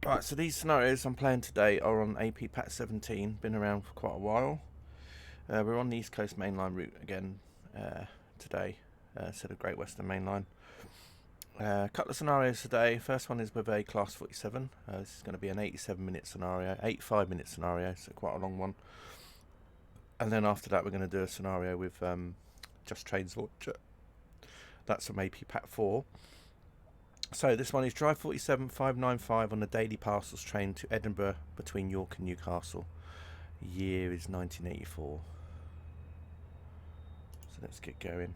Right, so these scenarios I'm playing today are on AP Pack 17, been around for quite a while. We're on the East Coast Mainline route again today, instead of Great Western Mainline. A couple of scenarios today. First one is with a Class 47. This is going to be an 87-minute scenario, 85-minute scenario, so quite a long one. And then after that, we're going to do a scenario with Just Trains Launcher. That's from AP Pack 4. So this one is Drive 47 595 on the daily parcels train to Edinburgh between York and Newcastle. Year is 1984. So let's get going.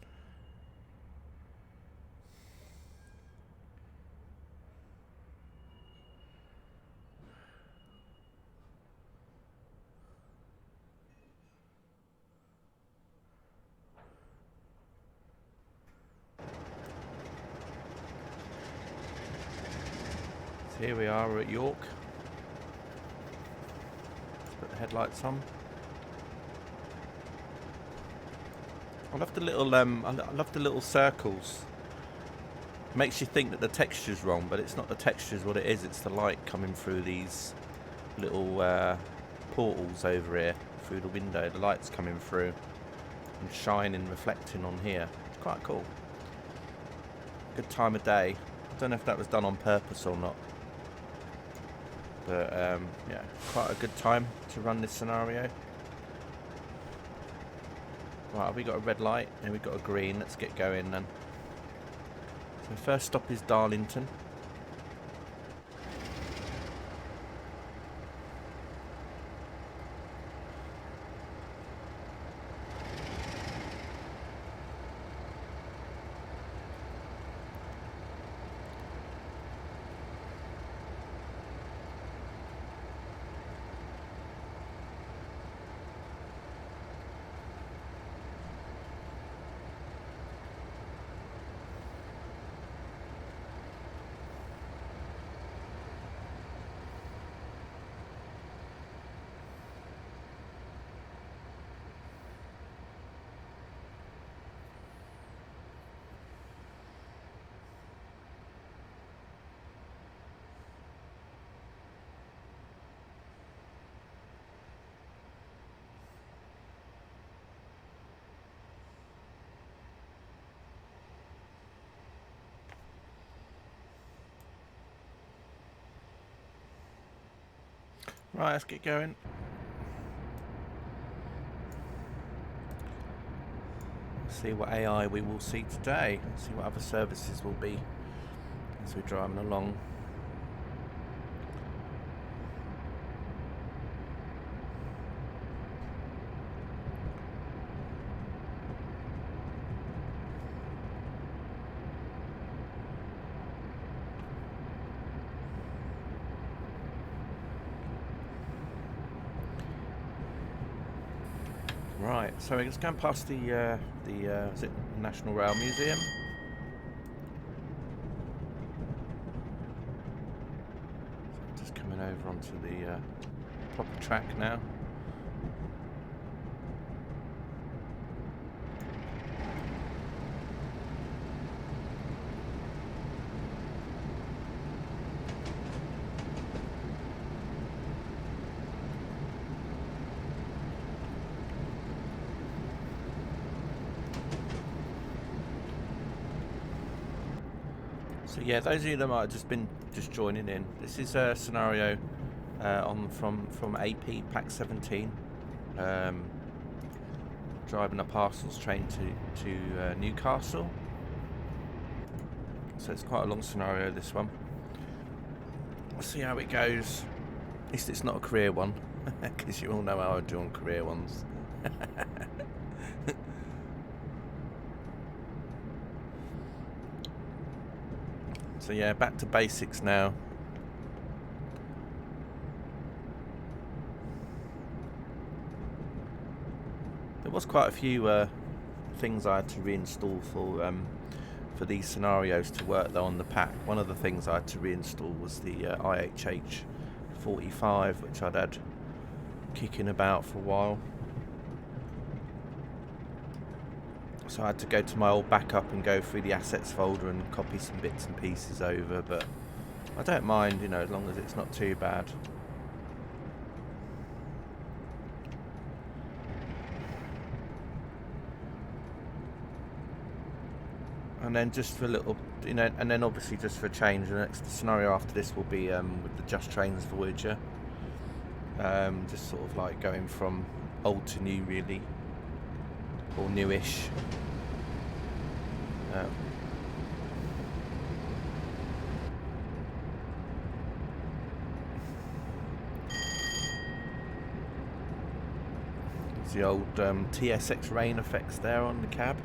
So here we are, we're at York. Let's put the headlights on. I love the little I love the little circles. Makes you think that the texture's wrong, but it's not the texture's what it is. It's the light coming through these little portals over here, through the window. The light's coming through and shining, reflecting on here. It's quite cool. Good time of day. I don't know if that was done on purpose or not, but yeah, quite a good time to run this scenario. Right, we got a red light and we've got a green. Let's get going then. So first stop is Darlington. Right, let's get going. See what AI we will see today. See what other services will be as we're driving along. Right, so we're just going past the is it National Rail Museum? So just coming over onto the proper track now. So yeah, those of you that might have just joining in, this is a scenario from AP Pack 17, driving a parcels train to Newcastle. So it's quite a long scenario, this one. We'll see how it goes. At least it's not a career one, because you all know how I do on career ones. So yeah, back to basics now. There was quite a few things I had to reinstall for these scenarios to work though on the pack. One of the things I had to reinstall was the IHH 45, which I'd had kicking about for a while. So I had to go to my old backup and go through the assets folder and copy some bits and pieces over, but I don't mind, you know, as long as it's not too bad. And then just for a little, you know, and then obviously just for a change, the next scenario after this will be with the Just Trains Voyager. Just sort of like going from old to new, really, or newish. It's the old TSX rain effects there on the cab.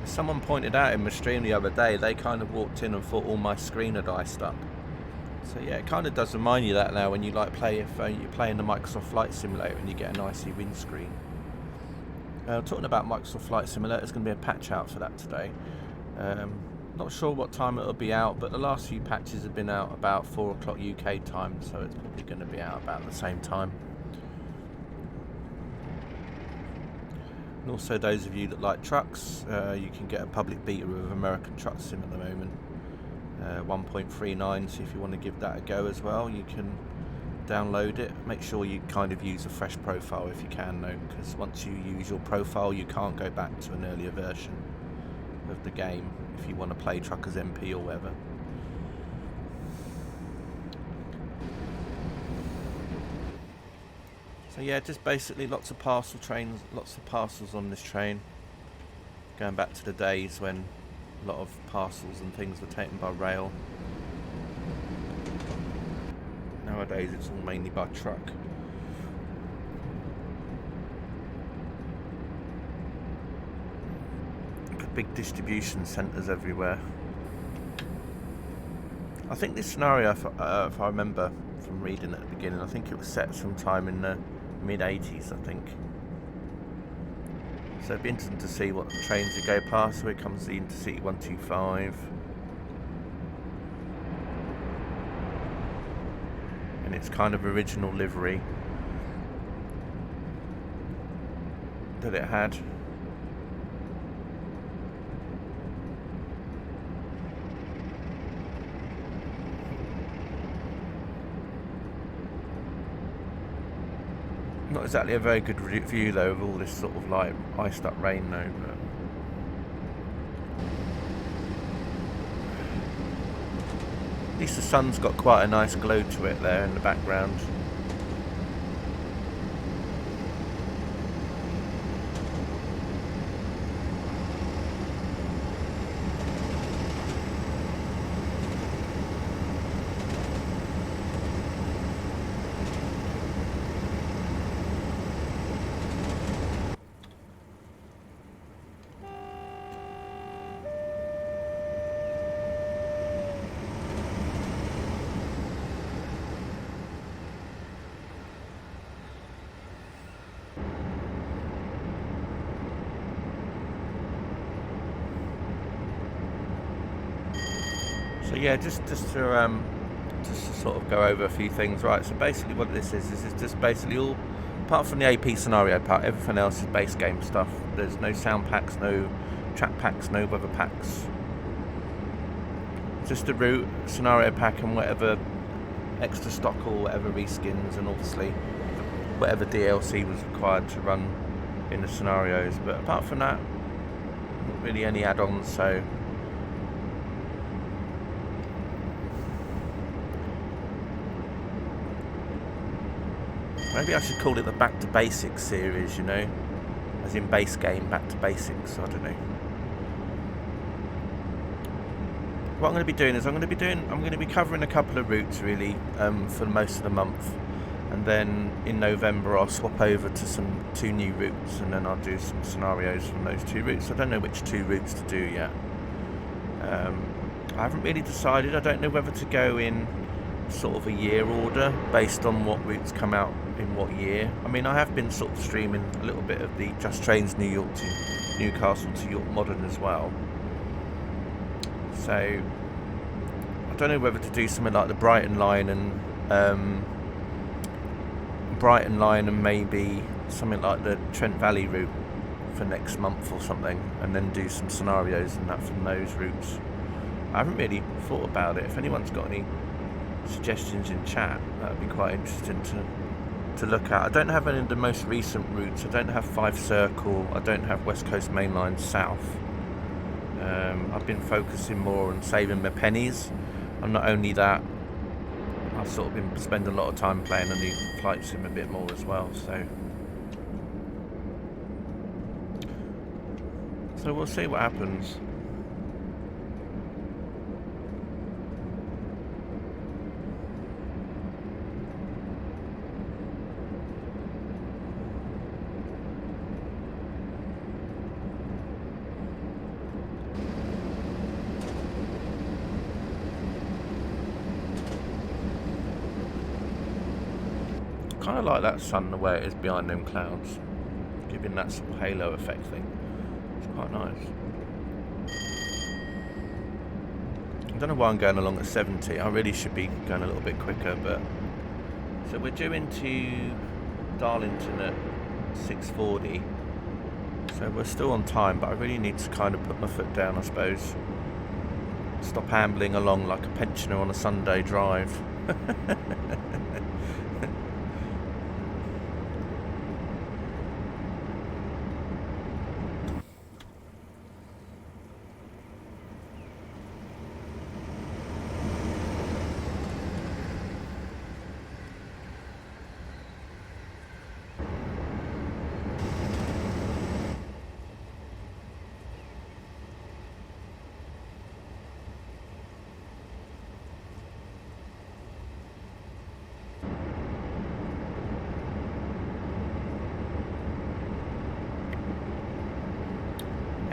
Someone pointed out in my stream the other day, they kind of walked in and thought all my screen had iced up. So yeah, it kind of does remind you that now when you like you're playing the Microsoft Flight Simulator and you get an icy windscreen. Talking about Microsoft Flight Simulator, there's going to be a patch out for that today. Not sure what time it'll be out, but the last few patches have been out about 4 o'clock UK time, so it's probably going to be out about the same time. And also those of you that like trucks, you can get a public beta of American Truck Sim at the moment, 1.39, so if you want to give that a go as well, you can download it. Make sure you kind of use a fresh profile if you can though, because once you use your profile you can't go back to an earlier version of the game if you want to play Truckers MP or whatever. So yeah, just basically lots of parcel trains, lots of parcels on this train. Going back to the days when a lot of parcels and things were taken by rail. Nowadays it's all mainly by truck. Big distribution centres everywhere. I think this scenario, if I remember from reading at the beginning, I think it was set sometime in the mid-80s, I think. So it'd be interesting to see what trains would go past. So here comes the Intercity 125. And its kind of original livery that it had. Not exactly a very good view though of all this sort of like iced up rain though, but at least the sun's got quite a nice glow to it there in the background. So yeah, just to sort of go over a few things, right? So basically, what this is just basically all, apart from the AP scenario part, everything else is base game stuff. There's no sound packs, no track packs, no weather packs. Just the route, scenario pack, and whatever extra stock or whatever reskins, and obviously whatever DLC was required to run in the scenarios. But apart from that, not really any add-ons. So. Maybe I should call it the Back to Basics series, you know, as in base game, Back to Basics. I don't know. What I'm going to be doing is I'm going to be covering a couple of routes really for most of the month, and then in November I'll swap over to two new routes, and then I'll do some scenarios from those two routes. I don't know which two routes to do yet. I haven't really decided. I don't know whether to go in sort of a year order based on what routes come out in what year. I mean, I have been sort of streaming a little bit of the Just Trains New York to Newcastle to York Modern as well. So I don't know whether to do something like the Brighton line and maybe something like the Trent Valley route for next month or something, and then do some scenarios and that from those routes. I haven't really thought about it. If anyone's got any suggestions in chat, that would be quite interesting to look at. I don't have any of the most recent routes. I don't have 5 Circle. I don't have West Coast Main Line South. I've been focusing more on saving my pennies, and not only that, I've sort of been spending a lot of time playing on the flight sim a bit more as well. So we'll see what happens. Kind of like that sun the way it is behind them clouds, giving that sort of halo effect thing. It's quite nice. I don't know why I'm going along at 70. I really should be going a little bit quicker, but so we're due into Darlington at 6:40. So we're still on time, but I really need to kind of put my foot down, I suppose. Stop ambling along like a pensioner on a Sunday drive.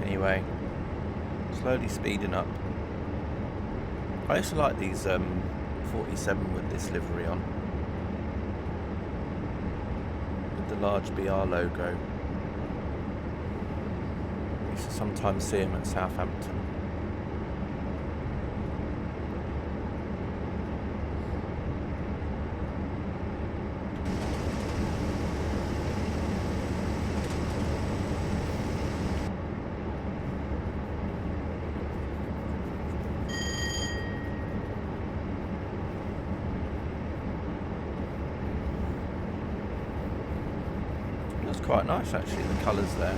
Anyway, slowly speeding up. I used to like these 47 with this livery on, with the large BR logo. I used to sometimes see them at Southampton. Quite nice actually, the colours there.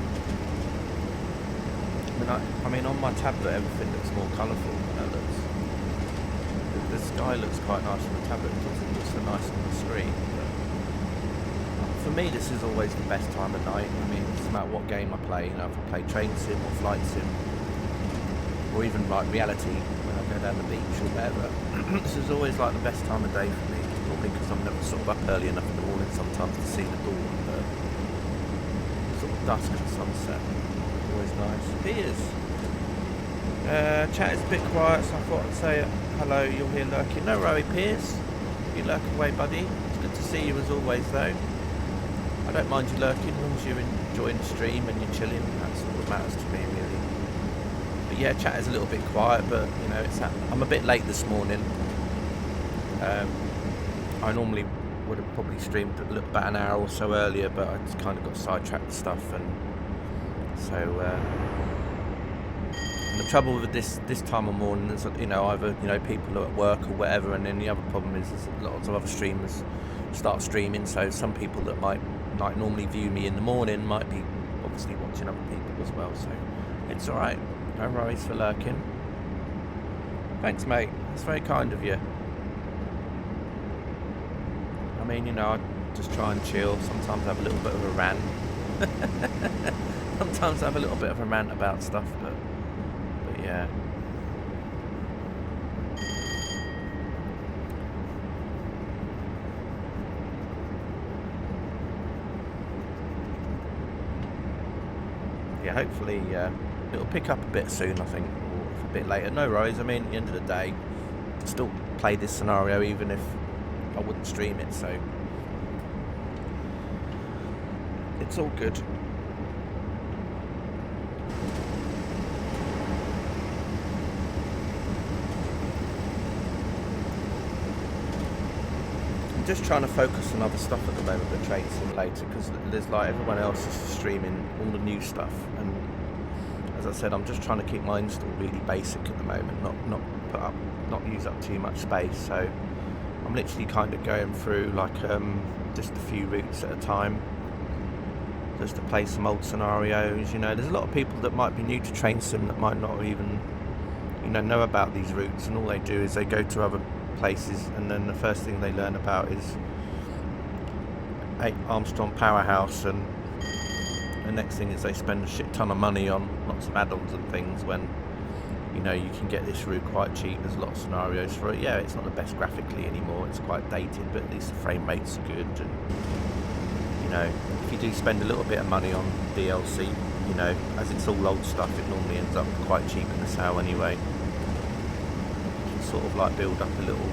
I mean on my tablet everything looks more colourful, the sky looks quite nice on the tablet. It doesn't look so nice on the screen, but for me this is always the best time of night. I mean, it's no matter what game I play, if I play train sim or flight sim, or even like reality when I go down the beach or whatever. This is always like the best time of day for me, probably because I'm never sort of up early enough in the morning sometimes to see the dawn. Dusk and sunset, always nice. Piers, chat is a bit quiet, so I thought I'd say hello. You're here lurking. No worry, Piers. You lurk away, buddy. It's good to see you as always, though. I don't mind you lurking as long as you're enjoying the stream and you're chilling. That's all that matters to me, really. But yeah, chat is a little bit quiet, but I'm a bit late this morning. I normally would have probably streamed about an hour or so earlier, but I just kind of got sidetracked with stuff, and so and the trouble with this time of morning is either people are at work or whatever, and then the other problem is lots of other streamers start streaming, so some people that might normally view me in the morning might be obviously watching other people as well, so it's alright. No worries for lurking. Thanks, mate, that's very kind of you. I mean, I just try and chill. Sometimes I have a little bit of a rant. Sometimes I have a little bit of a rant about stuff, but yeah. Yeah, hopefully it'll pick up a bit soon, I think, or if a bit later. No worries. I mean, at the end of the day, I can still play this scenario even if I wouldn't stream it, so it's all good. I'm just trying to focus on other stuff at the moment, the Train Simulator, because there's everyone else is streaming all the new stuff, and as I said, I'm just trying to keep my install really basic at the moment, not use up too much space. So I'm literally kind of going through like just a few routes at a time, just to play some old scenarios. You know, there's a lot of people that might be new to train sim that might not even, you know about these routes, and all they do is they go to other places, and then the first thing they learn about is Armstrong Powerhouse, and the next thing is they spend a shit ton of money on lots of add-ons and things, when you know you can get this route quite cheap. There's a lot of scenarios for it. Yeah, it's not the best graphically anymore, it's quite dated, but at least the frame rates are good. And you know, if you do spend a little bit of money on DLC, you know, as it's all old stuff, it normally ends up quite cheap in the sale anyway. You can sort of like build up a little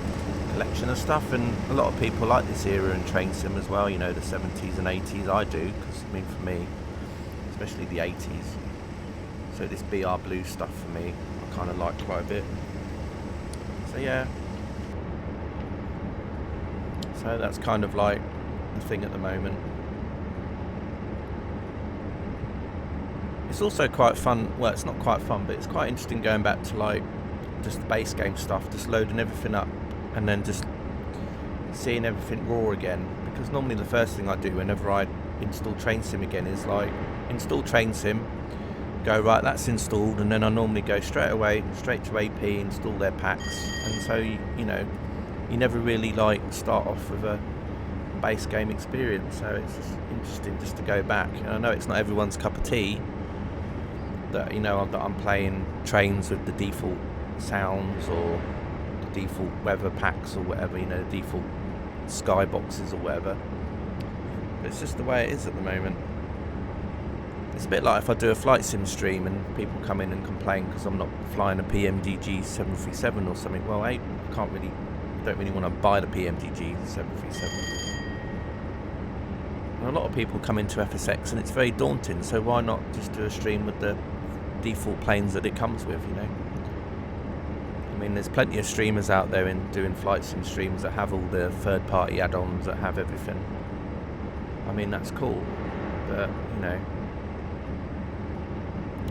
collection of stuff, and a lot of people like this era in train sim as well, you know, the 70s and 80s. I do, because I mean, for me, especially the 80s, so this BR Blue stuff for me I kind of like quite a bit. So yeah, so that's kind of like the thing at the moment. It's also quite fun, well, it's not quite fun, but it's quite interesting going back to like just the base game stuff, just loading everything up and then just seeing everything raw again. Because normally the first thing I do whenever I install train sim again is like install train sim, go right, that's installed, and then I normally go straight to AP, install their packs. And so you know, you never really like start off with a base game experience, so it's just interesting just to go back. And I know it's not everyone's cup of tea, that you know that I'm playing trains with the default sounds or the default weather packs or whatever, you know, the default skyboxes or whatever. But it's just the way it is at the moment. It's a bit like if I do a flight sim stream and people come in and complain because I'm not flying a PMDG 737 or something. Well, hey, I don't really want to buy the PMDG 737. And a lot of people come into FSX and it's very daunting, so why not just do a stream with the default planes that it comes with, you know? I mean, there's plenty of streamers out there doing flight sim streams that have all the third-party add-ons, that have everything. I mean, that's cool, but, you know,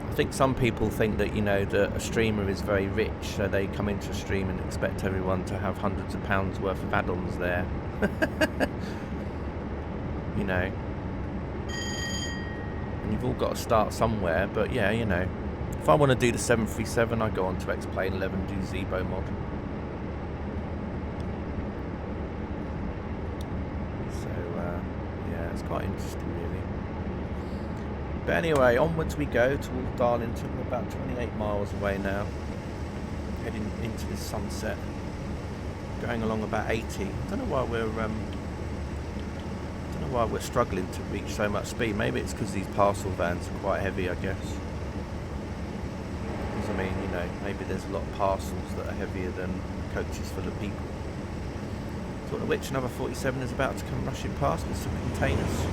I think some people think that, you know, that a streamer is very rich, so they come into a stream and expect everyone to have hundreds of pounds worth of add-ons there. You know, and you've all got to start somewhere. But yeah, you know, if I want to do the 737, I go on to X-Plane 11, do Zebo mod. So yeah, it's quite interesting really. But anyway, onwards we go towards Darlington. We're about 28 miles away now, heading into the sunset, going along about 80. I don't know why we're struggling to reach so much speed. Maybe it's because these parcel vans are quite heavy, I guess. Because I mean, you know, maybe there's a lot of parcels that are heavier than coaches full of people. Talking of which, another 47 is about to come rushing past with some containers.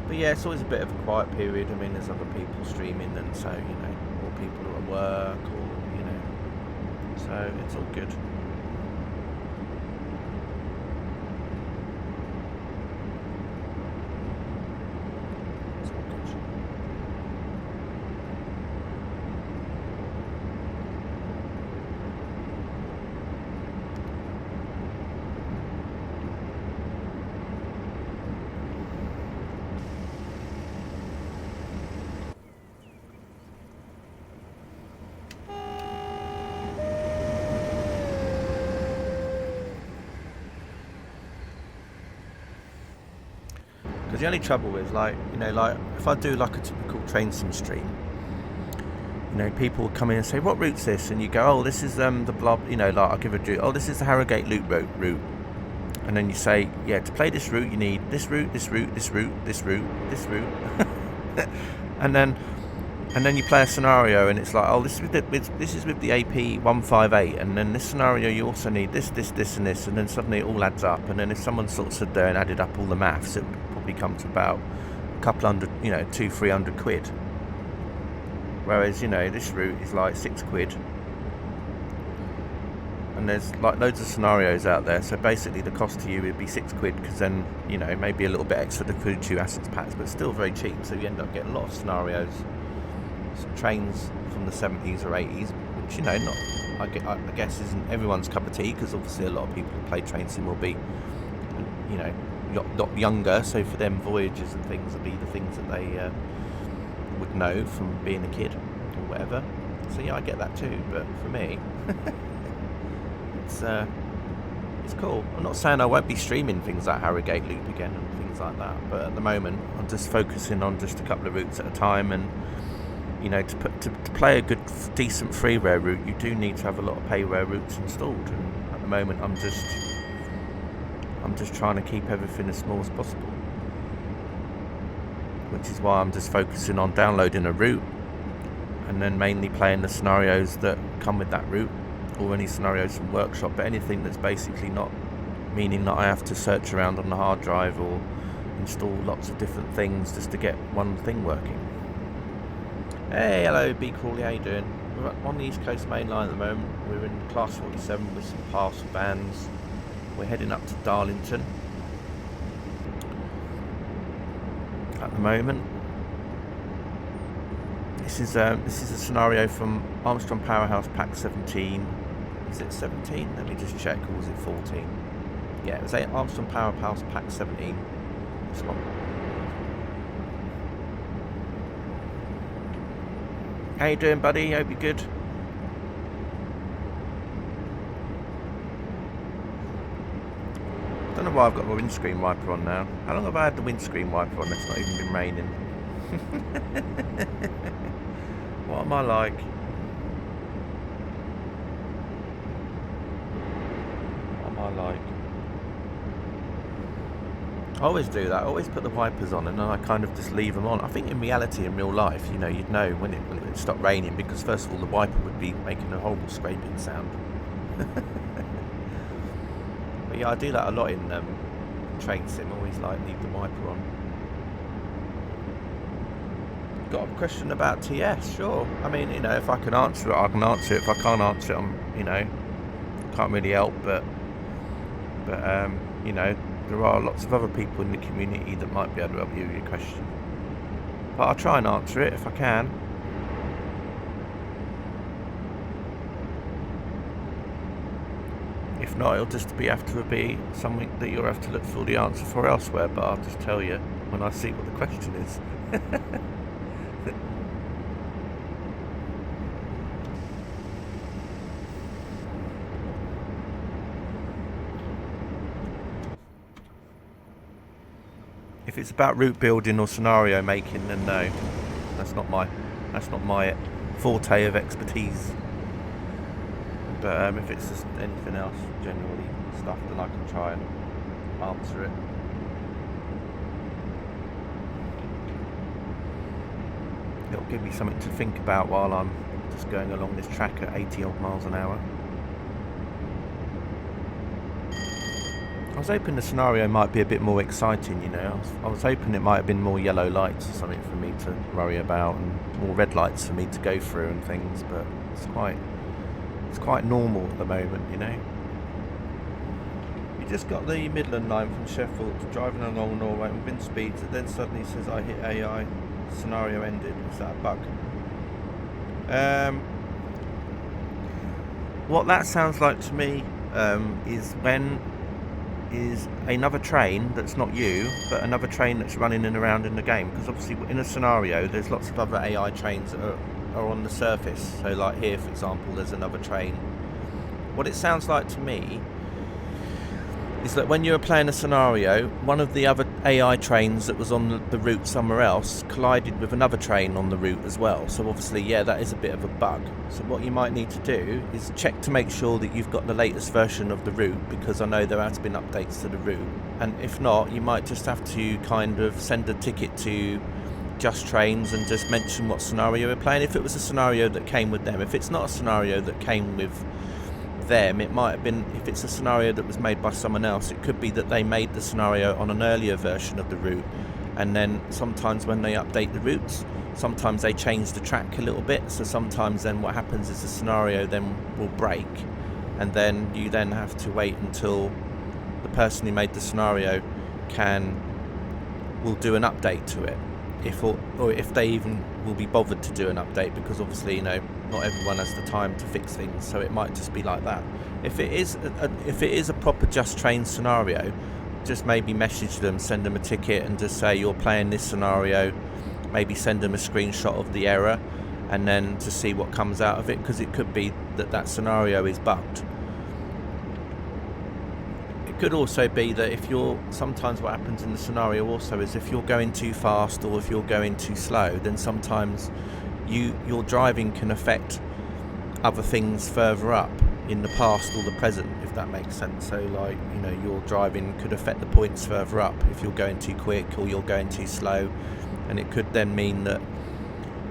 But yeah, it's always a bit of a quiet period. I mean, there's other people streaming, and so, you know, more people are at work, or, you know, so it's all good. It's all good. Because the only trouble is, like, you know, like if I do like a typical train sim stream, you know, people will come in and say, what route's this? And you go, oh, this is the blob, you know, like I'll give a route, oh, this is the Harrogate Loop route. And then you say, yeah, to play this route you need this route, this route, this route, this route, this route. And then And then you play a scenario and it's like, oh, this is with the AP 158, and then this scenario you also need this, this, and this, and then suddenly it all adds up. And then if someone sort of stood there and added up all the maths, it would probably come to about a couple hundred, 200-300 quid. Whereas, this route is like £6. And there's like loads of scenarios out there, so basically the cost to you would be £6, because then, maybe a little bit extra to include 2 assets packs, but still very cheap, so you end up getting a lot of scenarios. Some trains from the 70s or 80s, which, I guess isn't everyone's cup of tea, because obviously a lot of people who play train sim will be, lot younger, so for them voyages and things will be the things that they would know from being a kid or whatever. So yeah, I get that too, but for me, it's cool. I'm not saying I won't be streaming things like Harrogate Loop again and things like that, but at the moment I'm just focusing on just a couple of routes at a time. And to play a good, decent free rare route, you do need to have a lot of pay rare routes installed. And at the moment, I'm just trying to keep everything as small as possible, which is why I'm just focusing on downloading a route and then mainly playing the scenarios that come with that route, or any scenarios from Workshop, but anything that's basically not meaning that I have to search around on the hard drive or install lots of different things just to get one thing working. Hey, hello, B. Crawley, how you doing? We're on the East Coast Main Line at the moment. We're in Class 47 with some parcel vans. We're heading up to Darlington at the moment. This is a scenario from Armstrong Powerhouse Pack 17. Is it 17? Let me just check. Or was it 14? Yeah, it was Armstrong Powerhouse Pack 17. This one. How you doing, buddy? Hope you're good. Don't know why I've got my windscreen wiper on now. How long have I had the windscreen wiper on? It's not even been raining. What am I like? What am I like? I always do that. I always put the wipers on and then I kind of just leave them on. I think in reality, in real life, you'd know when it would stop raining, because first of all, the wiper would be making a horrible scraping sound. But yeah, I do that a lot in train sim. I always leave the wiper on. Got a question about TS? Sure. I mean, if I can answer it, I can answer it. If I can't answer it, can't really help. But there are lots of other people in the community that might be able to help you with your question. But I'll try and answer it if I can. If not, it'll just have to be something that you'll have to look for the answer for elsewhere. But I'll just tell you when I see what the question is. If it's about route building or scenario making, then no, that's not my forte of expertise. But if it's just anything else, generally stuff, then I can try and answer it. It'll give me something to think about while I'm just going along this track at 80 odd miles an hour. I was hoping the scenario might be a bit more exciting, I was hoping it might have been more yellow lights or something for me to worry about, and more red lights for me to go through and things, but it's quite normal at the moment, You just got the Midland line from Sheffield, driving along Norway within speeds, and then suddenly says I hit AI, scenario ended. Is that a bug? What that sounds like to me is another train that's not you, but another train that's running in around in the game, because obviously in a scenario there's lots of other AI trains that are on the surface. So like here, for example, there's another train. What it sounds like to me is that when you were playing a scenario, one of the other AI trains that was on the route somewhere else collided with another train on the route as well. So obviously, yeah, that is a bit of a bug. So what you might need to do is check to make sure that you've got the latest version of the route, because I know there has been updates to the route. And if not, you might just have to kind of send a ticket to Just Trains and just mention what scenario we're playing. If it was a scenario that came with them. If it's not a scenario that came with them, it might have been, if it's a scenario that was made by someone else, it could be that they made the scenario on an earlier version of the route, and then sometimes when they update the routes, sometimes they change the track a little bit, so sometimes then what happens is the scenario then will break, and then you then have to wait until the person who made the scenario will do an update to it, or if they even will be bothered to do an update, because obviously, you know, not everyone has the time to fix things, so it might just be like that. If it is a proper Just Train scenario, just maybe message them, send them a ticket, and just say you're playing this scenario. Maybe send them a screenshot of the error, and then to see what comes out of it, because it could be that scenario is bugged. It could also be that sometimes what happens in the scenario also is if you're going too fast or if you're going too slow, then sometimes your driving can affect other things further up in the past or the present, if that makes sense. So like, you know, your driving could affect the points further up if you're going too quick or you're going too slow, and it could then mean that,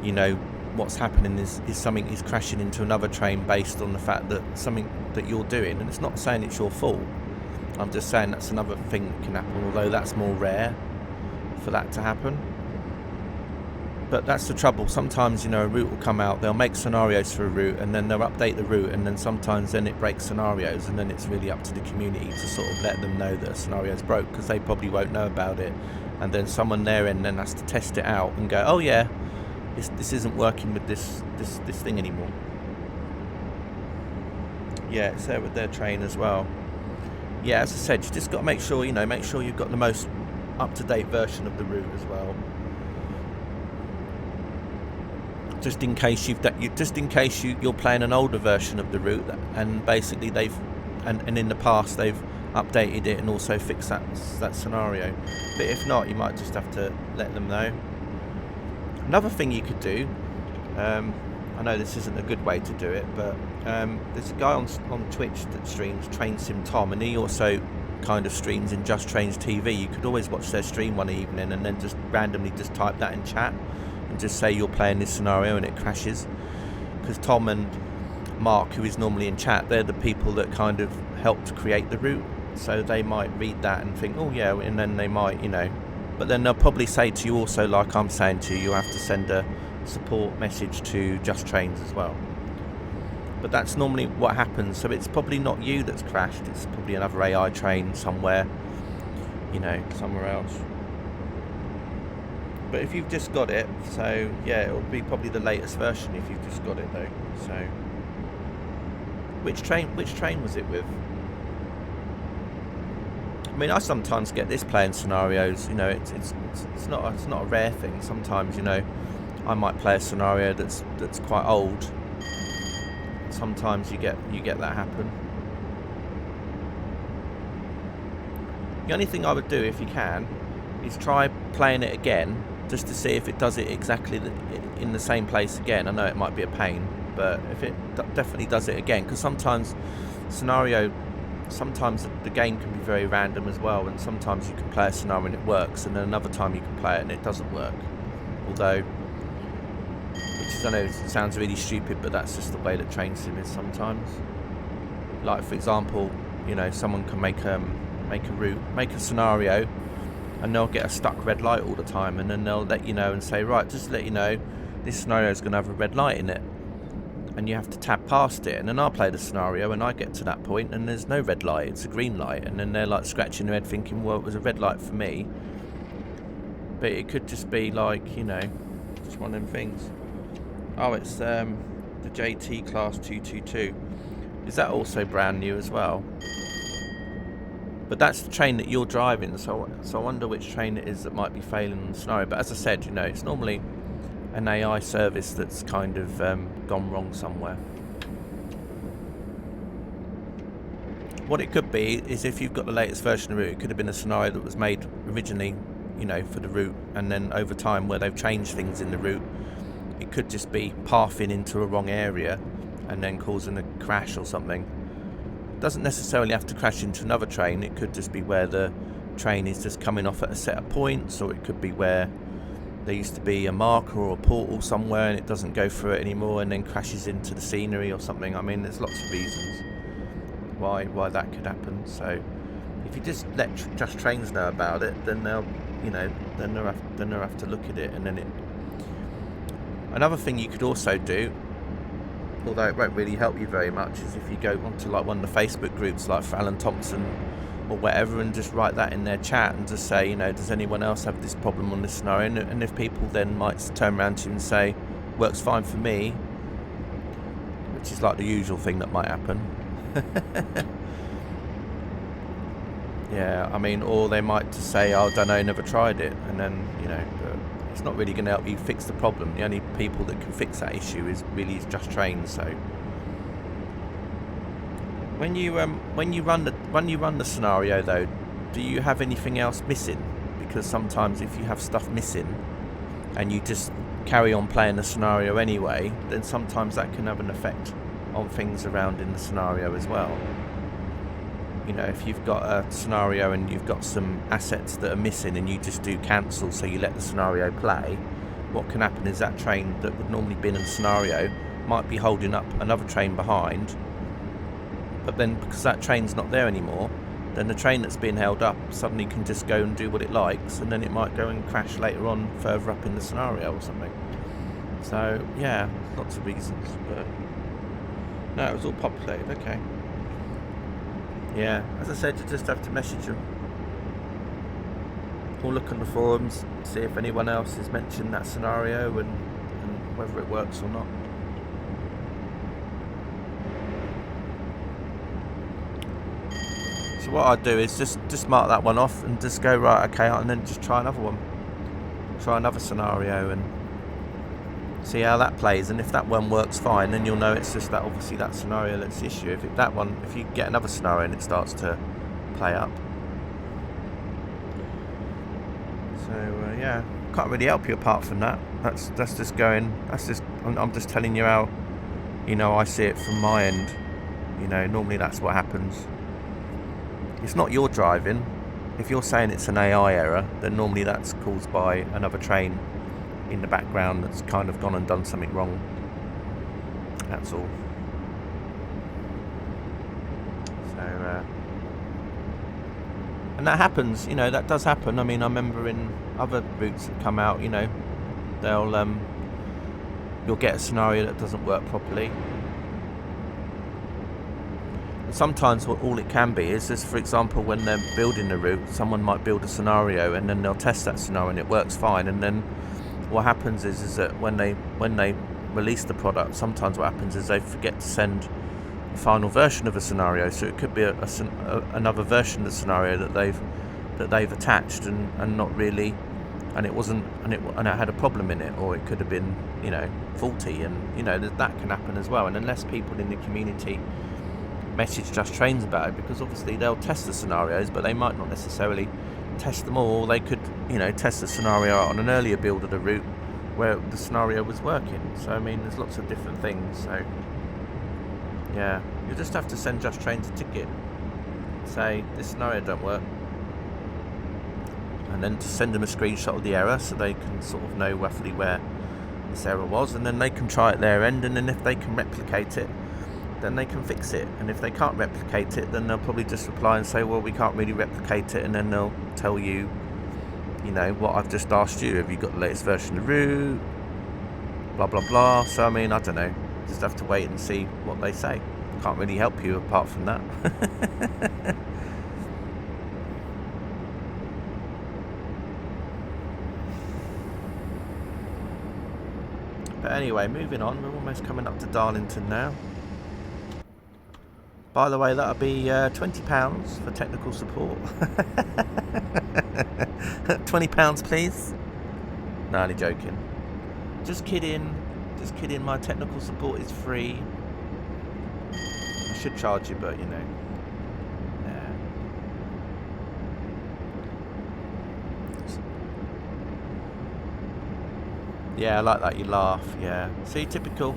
you know, what's happening is something is crashing into another train based on the fact that something that you're doing, and it's not saying it's your fault, I'm just saying that's another thing that can happen, although that's more rare for that to happen. But that's the trouble. Sometimes, you know, a route will come out, they'll make scenarios for a route, and then they'll update the route, and then sometimes then it breaks scenarios, and then it's really up to the community to sort of let them know that a scenario's broke, because they probably won't know about it, and then someone there and then has to test it out and go, oh yeah, this isn't working with this thing anymore. Yeah, it's there with their train as well. Yeah, as I said, you just got to make sure you've got the most up-to-date version of the route as well. Just in case you're playing an older version of the route, and basically and in the past they've updated it and also fixed that scenario. But if not, you might just have to let them know. Another thing you could do, I know this isn't a good way to do it, but there's a guy on Twitch that streams Train Sim Tom, and he also kind of streams in Just Trains TV. You could always watch their stream one evening and then just randomly just type that in chat and just say you're playing this scenario and it crashes, because Tom and Mark, who is normally in chat, they're the people that kind of helped create the route, so they might read that and think, oh yeah, and then they might, you know, but then they'll probably say to you also, like I'm saying to you, you'll have to send a support message to Just Trains as well. But that's normally what happens, so it's probably not you that's crashed, it's probably another AI train somewhere, you know, somewhere else. But if you've just got it, so yeah, it will be probably the latest version if you've just got it though. So which train was it with? I mean, I sometimes get this playing scenarios, you know, it's not a rare thing. Sometimes, you know, I might play a scenario that's quite old. Sometimes you get that happen. The only thing I would do, if you can, is try playing it again, just to see if it does it exactly in the same place again. I know it might be a pain, but if it definitely does it again, because sometimes the game can be very random as well, and sometimes you can play a scenario and it works, and then another time you can play it and it doesn't work. Although, which is, I know it sounds really stupid, but that's just the way that Train Sim is sometimes. Like, for example, you know, someone can make a scenario, and they'll get a stuck red light all the time, and then they'll let you know and say, right, just to let you know, this scenario is going to have a red light in it, and you have to tab past it. And then I'll play the scenario and I get to that point and there's no red light, it's a green light, and then they're like scratching their head thinking, well, it was a red light for me, but it could just be like, you know, just one of them things. Oh, it's the JT Class 222. Is that also brand new as well? But that's the train that you're driving, so I wonder which train it is that might be failing on the scenario. But as I said, you know, it's normally an AI service that's kind of gone wrong somewhere. What it could be is, if you've got the latest version of the route, it could have been a scenario that was made originally, you know, for the route, and then over time where they've changed things in the route, it could just be pathing into a wrong area and then causing a crash or something. It doesn't necessarily have to crash into another train, it could just be where the train is just coming off at a set of points, or it could be where, there used to be a marker or a portal somewhere and it doesn't go through it anymore and then crashes into the scenery or something. I mean, there's lots of reasons why that could happen. So if you just let Just Trains know about it, then they'll have to look at it. And then another thing you could also do, although it won't really help you very much, is if you go onto like one of the Facebook groups like for Alan Thompson or whatever, and just write that in their chat and just say, does anyone else have this problem on this scenario? And if people then might turn around to you and say, works fine for me, which is like the usual thing that might happen. Yeah, I mean, or they might just say, I don't know, never tried it, and then, but it's not really going to help you fix the problem. The only people that can fix that issue is Just Trains. So when you run the scenario though, do you have anything else missing? Because sometimes if you have stuff missing and you just carry on playing the scenario anyway, then sometimes that can have an effect on things around in the scenario as well. If you've got a scenario and you've got some assets that are missing and you just do cancel, so you let the scenario play, what can happen is that train that would normally be in a scenario might be holding up another train behind, but then because that train's not there anymore, then the train that's being held up suddenly can just go and do what it likes, and then it might go and crash later on further up in the scenario or something. So yeah, lots of reasons, but no, it was all populated. Okay. Yeah, as I said, you just have to message them or look on the forums, see if anyone else has mentioned that scenario and whether it works or not. So what I'd do is just mark that one off and just go, right, okay, and then just try another one. Try another scenario and see how that plays, and if that one works fine, then you'll know it's just that, obviously, that scenario that's the issue. If you get another scenario and it starts to play up. So yeah, can't really help you apart from that. I'm just telling you how, I see it from my end. Normally that's what happens. It's not your driving. If you're saying it's an AI error, then normally that's caused by another train in the background that's kind of gone and done something wrong. That's all. So and that happens, that does happen. I mean, I remember in other routes that come out, you'll get a scenario that doesn't work properly. And sometimes all it can be is just, for example, when they're building the route, someone might build a scenario and then they'll test that scenario and it works fine, and then what happens is that when they release the product, sometimes what happens is they forget to send the final version of a scenario. So it could be another version of the scenario that they've attached and not really, and it wasn't, and it had a problem in it, or it could have been faulty, and that can happen as well. And unless people in the community message Just Trains about it, because obviously they'll test the scenarios, but they might not necessarily test them all. They could test the scenario on an earlier build of the route where the scenario was working. So I mean, there's lots of different things. So yeah, you just have to send Just Trains a ticket, say this scenario don't work, and then just send them a screenshot of the error so they can sort of know roughly where this error was, and then they can try at their end, and then if they can replicate it, then they can fix it. And if they can't replicate it, then they'll probably just reply and say, well, we can't really replicate it, and then they'll tell you, what I've just asked you. Have you got the latest version of the route? Blah, blah, blah. So, I mean, I don't know. Just have to wait and see what they say. Can't really help you apart from that. But anyway, moving on. We're almost coming up to Darlington now. By the way, that'll be £20 for technical support. £20, please. No, only joking. Just kidding. Just kidding. My technical support is free. I should charge you, but yeah. Yeah, I like that. You laugh. Yeah. See, typical.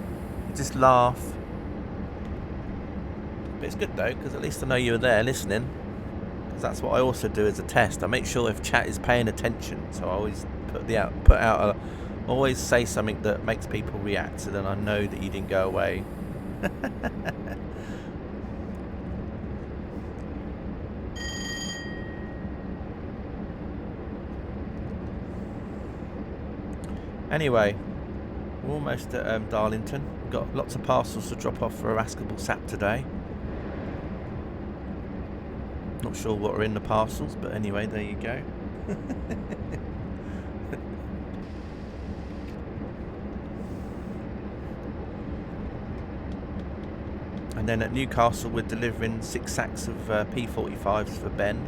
You just laugh. But it's good though, because at least I know you were there listening. Because that's what I also do as a test. I make sure if chat is paying attention. So I always put put out always say something that makes people react, so then I know that you didn't go away. Anyway, we're almost at Darlington. We've got lots of parcels to drop off for a Rascable Sap today. Not sure what are in the parcels, but anyway, there you go. And then at Newcastle, we're delivering 6 sacks of P45s for Ben.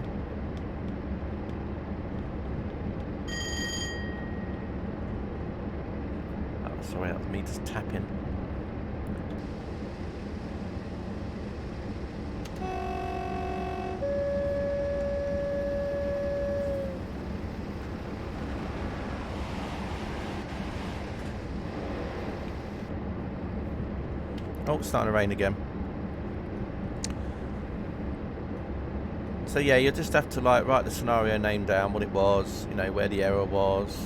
Oh, sorry, that was me just tapping. Oh, it's starting to rain again. So yeah, you just have to like write the scenario name down, what it was, you know, where the error was,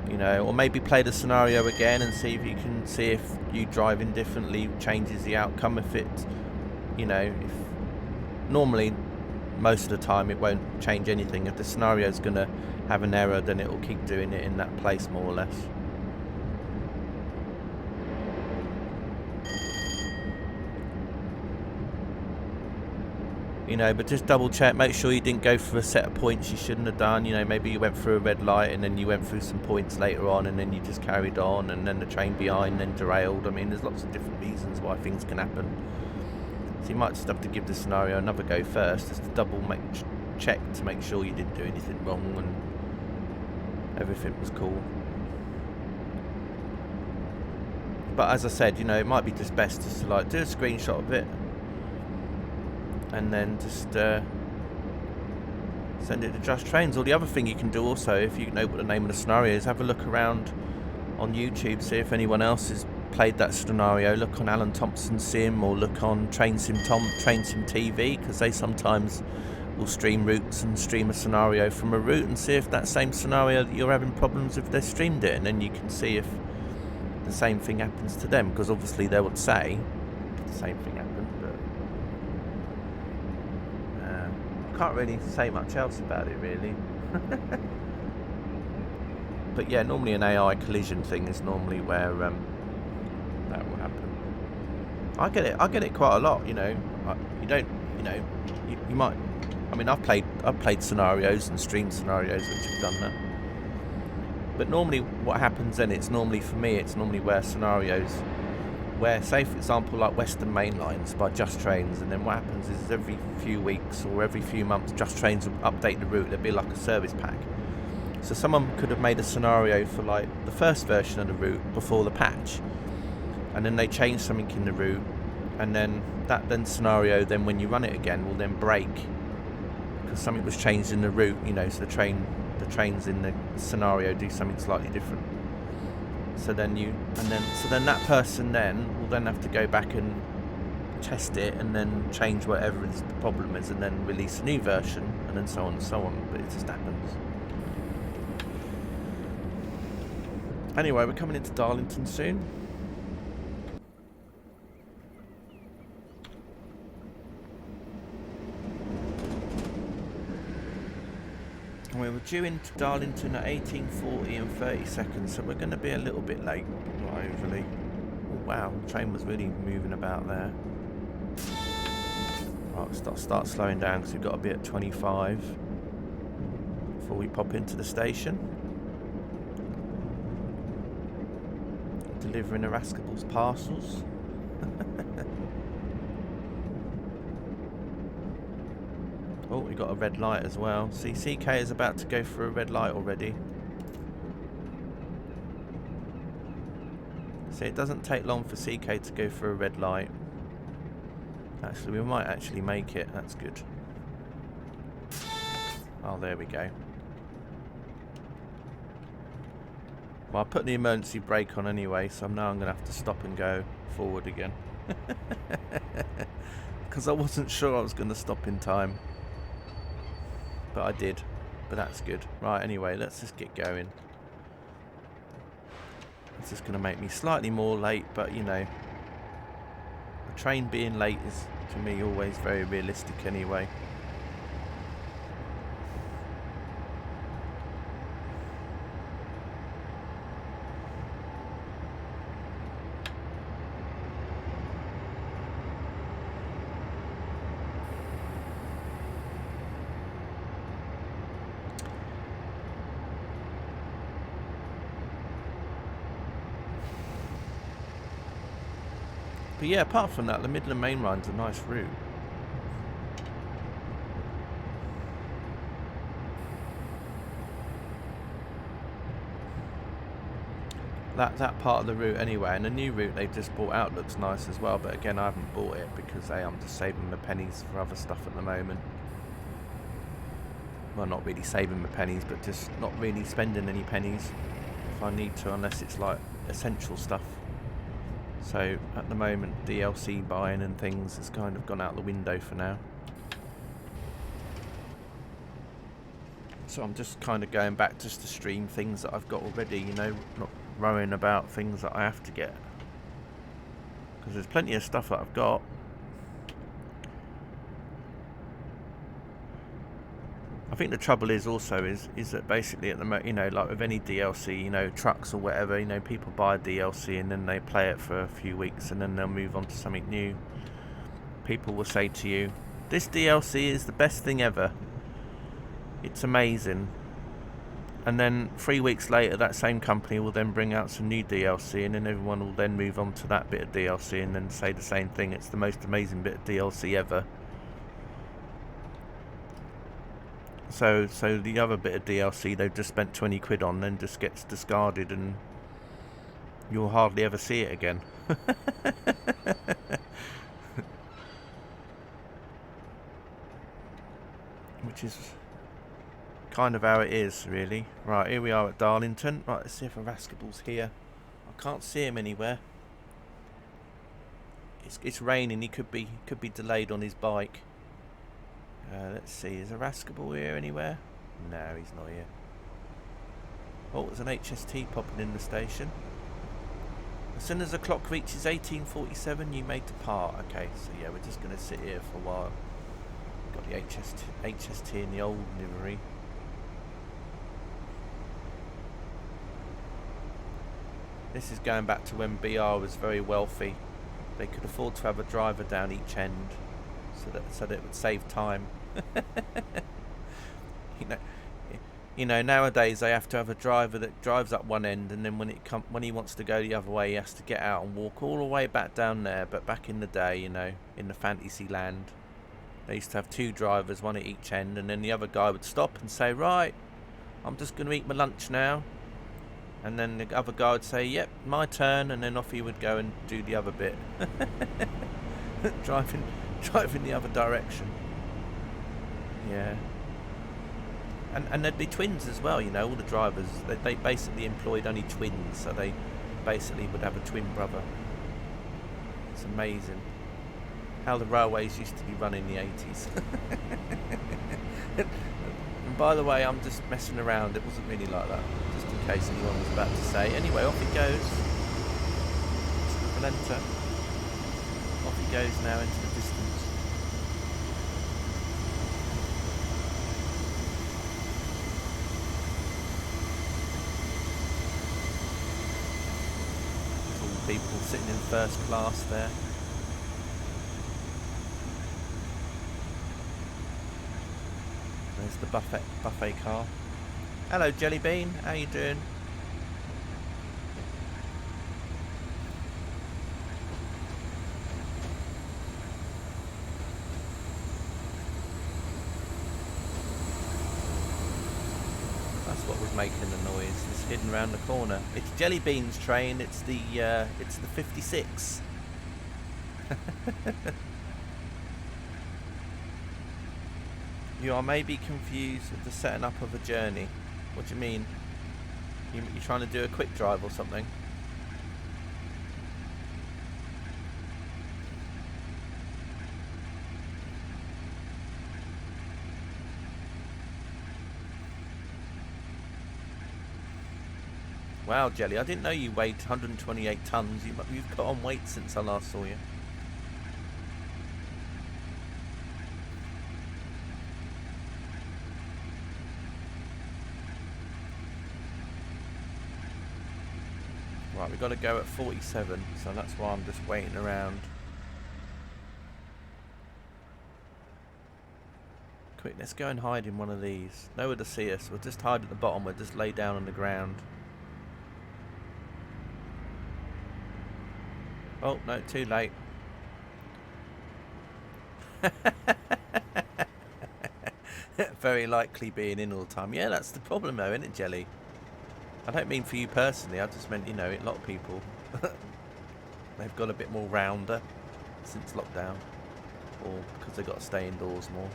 you know, or maybe play the scenario again and see if you can see if you driving differently changes the outcome. If it, you know, if normally most of the time it won't change anything. If the scenario is going to have an error, then it will keep doing it in that place more or less. You know, but just double check, make sure you didn't go for a set of points you shouldn't have done. You know, maybe you went through a red light and then you went through some points later on and then you just carried on and then the train behind then derailed. I mean, there's lots of different reasons why things can happen. So you might just have to give the scenario another go first, just to double check to make sure you didn't do anything wrong and everything was cool. But as I said, you know, it might be just best just to like do a screenshot of it and then just send it to Just Trains. Or the other thing you can do also, if you know what the name of the scenario is, have a look around on YouTube, see if anyone else has played that scenario. Look on Alan Thompson Sim or look on Train Sim TV, because they sometimes will stream routes and stream a scenario from a route and see if that same scenario that you're having problems with, they streamed it, and then you can see if the same thing happens to them, because obviously they would say the same thing happened. Can't really say much else about it really. But yeah, normally an AI collision thing is normally where that will happen. I get it quite a lot, you know. You don't, you know, you might, I mean, I've played scenarios and streamed scenarios which have done that. But normally what happens then, it's normally, for me, it's normally where scenarios where, say for example, like Western Main Lines by Just Trains, and then what happens is every few weeks or every few months Just Trains will update the route. There'll be like a service pack. So someone could have made a scenario for like the first version of the route before the patch, and then they change something in the route, and then that scenario, then when you run it again, will then break because something was changed in the route, you know, so the trains in the scenario do something slightly different. So then that person then will then have to go back and test it and then change whatever the problem is and then release a new version and then so on and so on. But it just happens. Anyway, we're coming into Darlington soon. We were due into Darlington at 18:40 and 30 seconds, so we're going to be a little bit late, not overly. Oh, wow, the train was really moving about there. Right, start slowing down because we've got to be at 25 before we pop into the station. Delivering the Rascable's parcels. Oh, we got a red light as well. See, CK is about to go for a red light already. See, it doesn't take long for CK to go for a red light. Actually, we might actually make it. That's good. Oh, there we go. Well, I put the emergency brake on anyway, so now I'm going to have to stop and go forward again. Because I wasn't sure I was going to stop in time. But I did. but that's good. Right, anyway, let's just get going. It's just going to make me slightly more late, but you know, a train being late is, to me, always very realistic anyway. But yeah, apart from that, the Midland Main Line's a nice route. That part of the route anyway, and the new route they've just brought out looks nice as well, but again, I haven't bought it because I'm just saving my pennies for other stuff at the moment. Well, not really saving my pennies, but just not really spending any pennies if I need to, unless it's like essential stuff. So at the moment, DLC buying and things has kind of gone out the window for now. So I'm just kind of going back just to stream things that I've got already, you know, not worrying about things that I have to get. Because there's plenty of stuff that I've got. I think the trouble is also is that basically at the moment, you know, like with any DLC, you know, trucks or whatever, you know, people buy a DLC and then they play it for a few weeks and then they'll move on to something new. People will say to you, this DLC is the best thing ever. It's amazing. And then 3 weeks later, that same company will then bring out some new DLC and then everyone will then move on to that bit of DLC and then say the same thing. It's the most amazing bit of DLC ever. So the other bit of DLC they've just spent 20 quid on then just gets discarded and you'll hardly ever see it again. Which is kind of how it is, really. Right, here we are at Darlington. Right, let's see if a Rascable's here. I can't see him anywhere. It's raining. He could be delayed on his bike. Let's see, is a Rascable here anywhere? No, he's not here. Oh, there's an HST popping in the station. As soon as the clock reaches 18:47, you may depart. Okay, so yeah, we're just going to sit here for a while. Got the HST in the old livery. This is going back to when BR was very wealthy. They could afford to have a driver down each end, so that it would save time. You know, nowadays they have to have a driver that drives up one end, and then when he wants to go the other way, he has to get out and walk all the way back down there. But back in the day, you know, in the fantasy land, they used to have two drivers, one at each end, and then the other guy would stop and say, right, I'm just going to eat my lunch now. And then the other guy would say, yep, my turn, and then off he would go and do the other bit. driving the other direction. Yeah. And they'd be twins as well, you know, all the drivers. They basically employed only twins, so they basically would have a twin brother. It's amazing how the railways used to be run in the 80s. And by the way, I'm just messing around. It wasn't really like that, just in case anyone was about to say. Anyway, off he goes. Mr. Valenta. Off he goes now into the distance. People sitting in first class there. There's the buffet car. Hello, Jelly Bean. How you doing? That's what was making the noise. It's hidden around the corner. It's Jelly Bean's train. It's the 56. You are maybe confused with the setting up of a journey. What do you mean? You're trying to do a quick drive or something? Wow, Jelly, I didn't know you weighed 128 tonnes. You've put on weight since I last saw you. Right, we've got to go at 47, so that's why I'm just waiting around. Quick, let's go and hide in one of these. Nowhere to see us. We'll just hide at the bottom. We'll just lay down on the ground. Oh, no, too late. Very likely being in all the time. Yeah, that's the problem though, isn't it, Jelly? I don't mean for you personally. I just meant, you know, a lot of people, they've got a bit more rounder since lockdown. Or because they've got to stay indoors more.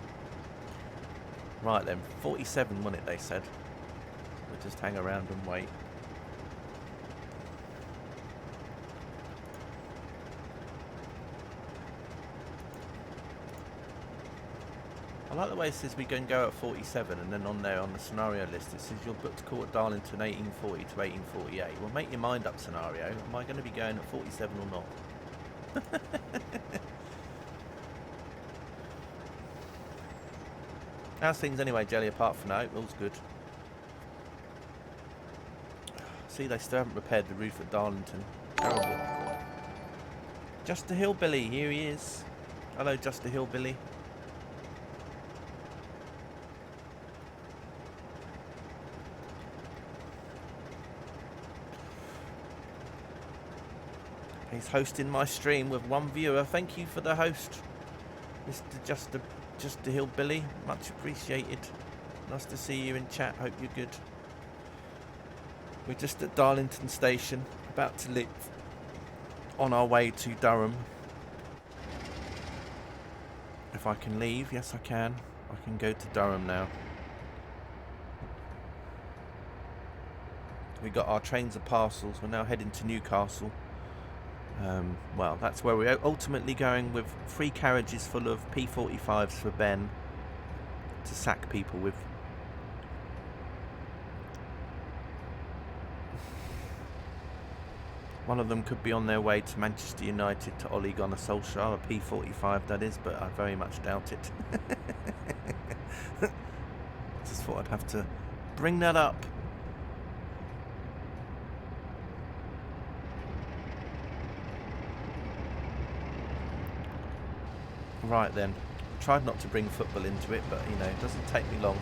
Right then, 47 wasn't it, they said. We'll just hang around and wait. I like the way it says we can go at 47, and then on there on the scenario list it says you're booked to call at Darlington 1840 to 1848. Well, make your mind up, scenario. Am I going to be going at 47 or not? How's things anyway, Jelly, apart from that? All's good. See, they still haven't repaired the roof at Darlington. Terrible. Just the Hillbilly, here he is. Hello, Just the Hillbilly. He's hosting my stream with one viewer. Thank you for the host, Mr. Just the Hillbilly. Much appreciated. Nice to see you in chat. Hope you're good. We're just at Darlington Station, about to leave on our way to Durham. If I can leave, yes I can. I can go to Durham now. We got our trains of parcels. We're now heading to Newcastle. Well, that's where we're ultimately going, with 3 carriages full of P45s for Ben to sack people with. One of them could be on their way to Manchester United to Ole Gunnar Solskjaer, a P45 that is, but I very much doubt it. Just thought I'd have to bring that up. Right then, tried not to bring football into it, but you know, it doesn't take me long.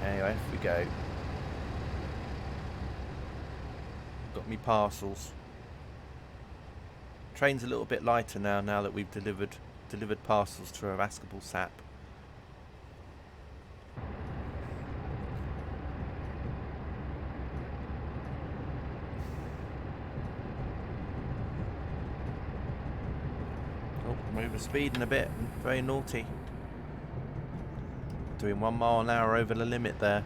Anyway, off we go. Got me parcels. Train's a little bit lighter now that we've delivered parcels to a Rascable Sap. I'm over speeding a bit, very naughty. Doing 1 mile an hour over the limit there.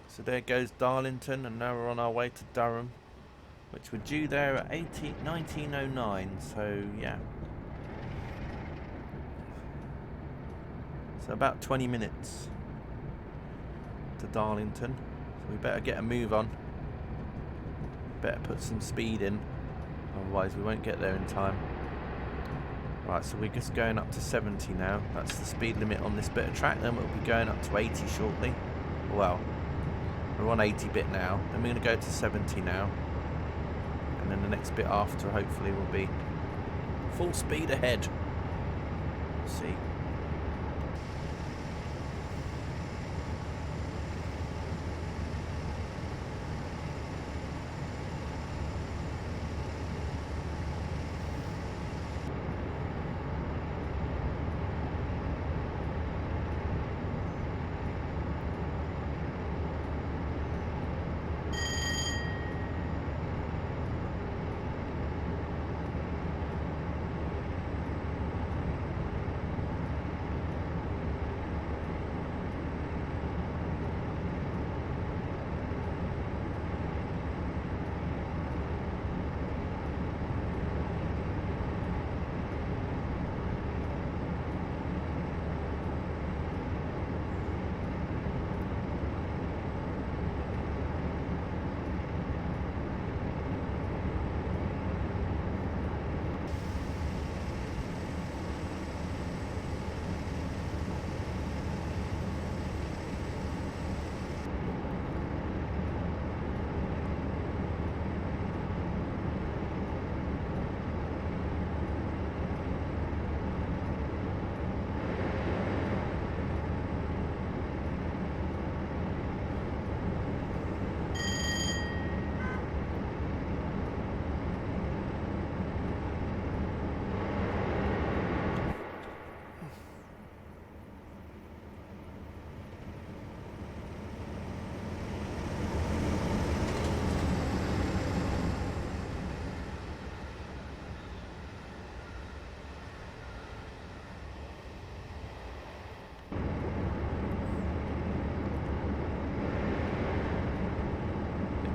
So there goes Darlington, and now we're on our way to Durham, which we're due there at 1909, so yeah. So about 20 minutes to Darlington, so we better get a move on. Better put some speed in, otherwise we won't get there in time. Right, so we're just going up to 70 now. That's the speed limit on this bit of track. Then we'll be going up to 80 shortly. Well, we're on 80 bit now. Then we're going to go to 70 now. And then the next bit after hopefully will be full speed ahead. Let's see.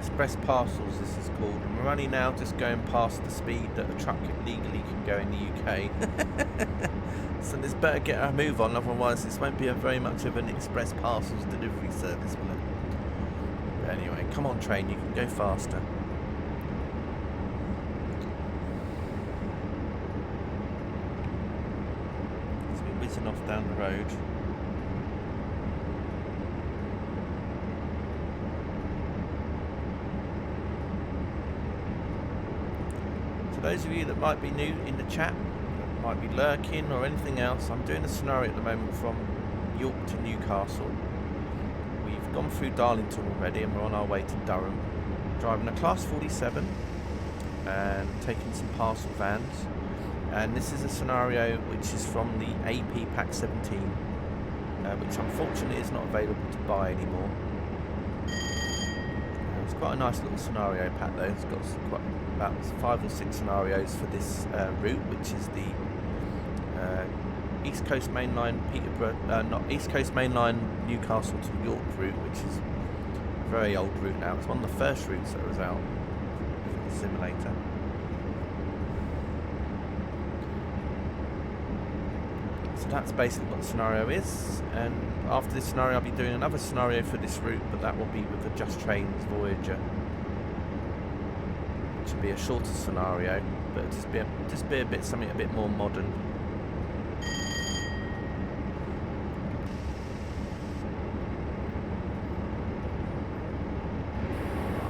Express parcels, this is called, and we're only now just going past the speed that a truck legally can go in the UK. So this better get our move on, otherwise this won't be very much of an express parcels delivery service, will it? But anyway, come on train, you can go faster. It's been whizzing off down the road. For those of you that might be new in the chat, might be lurking or anything else, I'm doing a scenario at the moment from York to Newcastle. We've gone through Darlington already and we're on our way to Durham, driving a class 47 and taking some parcel vans. And this is a scenario which is from the AP Pack 17, which unfortunately is not available to buy anymore. It's quite a nice little scenario pack though. It's got about 5 or 6 scenarios for this route, which is the East Coast Mainline East Coast Mainline Newcastle to York route, which is a very old route now. It's one of the first routes that was out for the simulator. So that's basically what the scenario is, and after this scenario I'll be doing another scenario for this route, but that will be with the Just Trains Voyager, which will be a shorter scenario, but it'll just be a bit something a bit more modern.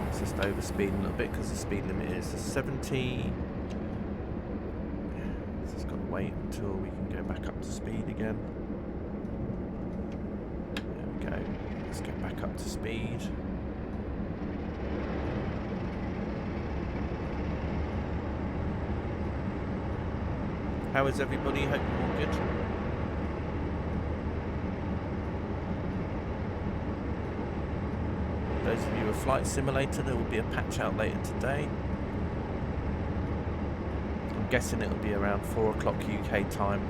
It's just over speeding a little bit because the speed limit is 70. Just got to wait until we can go back up to speed again. There we go. Let's get back up to speed. How is everybody? Hope you're all good. Those of you who are Flight Simulator, there will be a patch out later today. I'm guessing it'll be around 4 o'clock UK time,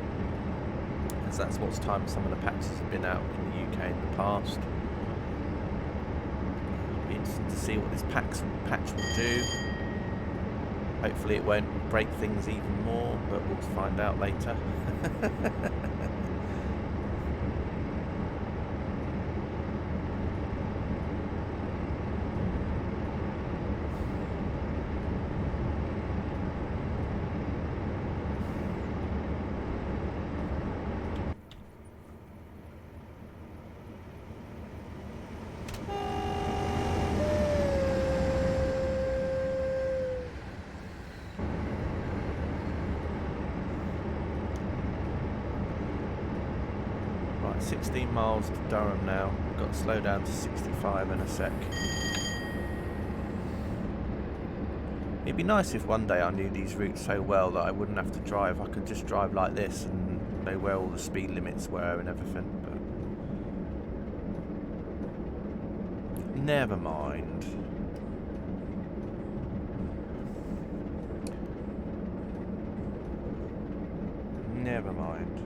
as that's what time some of the patches have been out in the UK in the past. It'll be interesting to see what this patch will do. Hopefully it won't break things even more, but we'll find out later. Right, 16 miles to Durham now. We've got to slow down to 65 in a sec. It'd be nice if one day I knew these routes so well that I wouldn't have to drive. I could just drive like this and know where all the speed limits were and everything, but never mind. Never mind.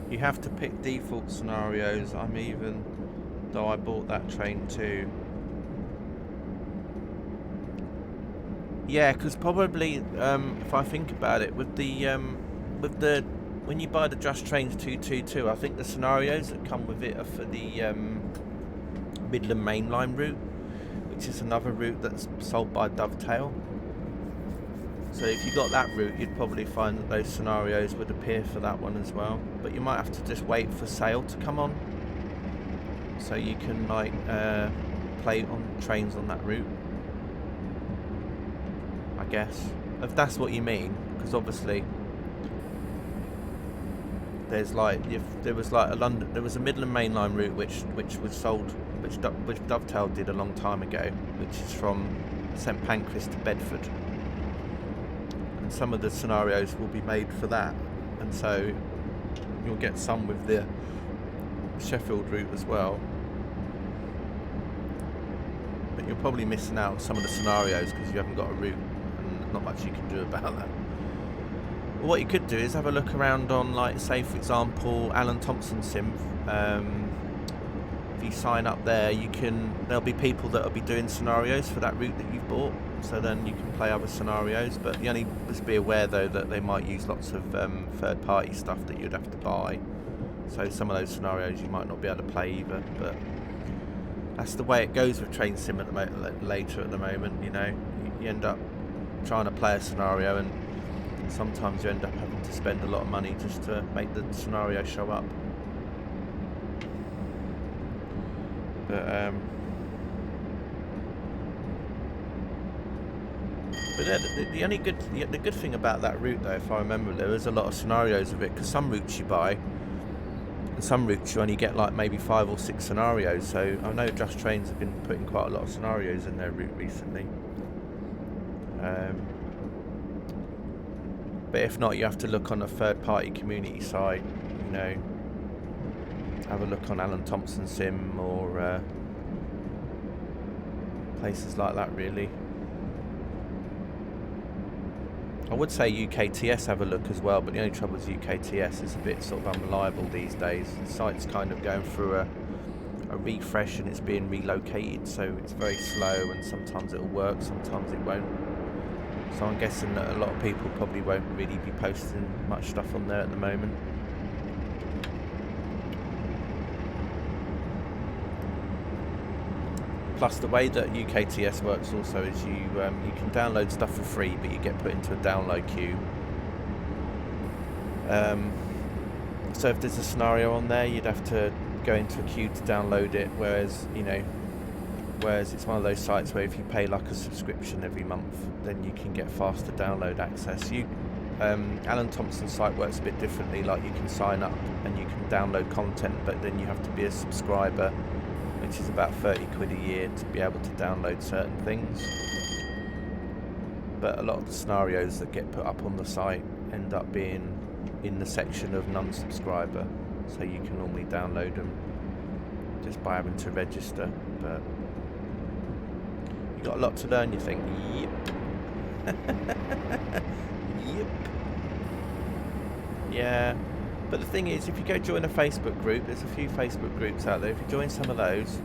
You have to pick default scenarios. Though I bought that train too. Yeah, because probably if I think about it, when you buy the Just Trains 222, I think the scenarios that come with it are for the Midland Mainline route, which is another route that's sold by Dovetail. So if you got that route, you'd probably find that those scenarios would appear for that one as well. But you might have to just wait for sale to come on, so you can like play on trains on that route, I guess, if that's what you mean. Because obviously there's like, if there was like there was a Midland Mainline route which was sold, which Dovetail did a long time ago, which is from St Pancras to Bedford. Some of the scenarios will be made for that, and so you'll get some with the Sheffield route as well. But you're probably missing out on some of the scenarios because you haven't got a route and not much you can do about that. Well, what you could do is have a look around on, like, say for example, Alan Thompson Sim. If you sign up there, there'll be people that will be doing scenarios for that route that you've bought, so then you can play other scenarios. But you only must be aware though that they might use lots of third-party stuff that you'd have to buy, so some of those scenarios you might not be able to play either. But that's the way it goes with Train Sim at the moment. You know, you end up trying to play a scenario, and sometimes you end up having to spend a lot of money just to make the scenario show up. But the good thing about that route though, if I remember, there is a lot of scenarios of it, because some routes you buy, and some routes you only get like maybe 5 or 6 scenarios. So I know Just Trains have been putting quite a lot of scenarios in their route recently. But if not, you have to look on a third-party community site. You know, have a look on Alan Thompson Sim or places like that, really. I would say UKTS have a look as well, but the only trouble is UKTS is a bit sort of unreliable these days. The site's kind of going through a refresh and it's being relocated, so it's very slow, and sometimes it'll work, sometimes it won't. So I'm guessing that a lot of people probably won't really be posting much stuff on there at the moment. Plus, the way that UKTS works also is you can download stuff for free, but you get put into a download queue. So if there's a scenario on there, you'd have to go into a queue to download it. Whereas it's one of those sites where if you pay like a subscription every month, then you can get faster download access. Alan Thompson's site works a bit differently. Like, you can sign up and you can download content, but then you have to be a subscriber, which is about 30 quid a year to be able to download certain things. But a lot of the scenarios that get put up on the site end up being in the section of non-subscriber, so you can normally download them just by having to register. But you got a lot to learn, you think? Yep. Yep. Yeah. But the thing is, if you go join a Facebook group, there's a few Facebook groups out there. If you join some of those,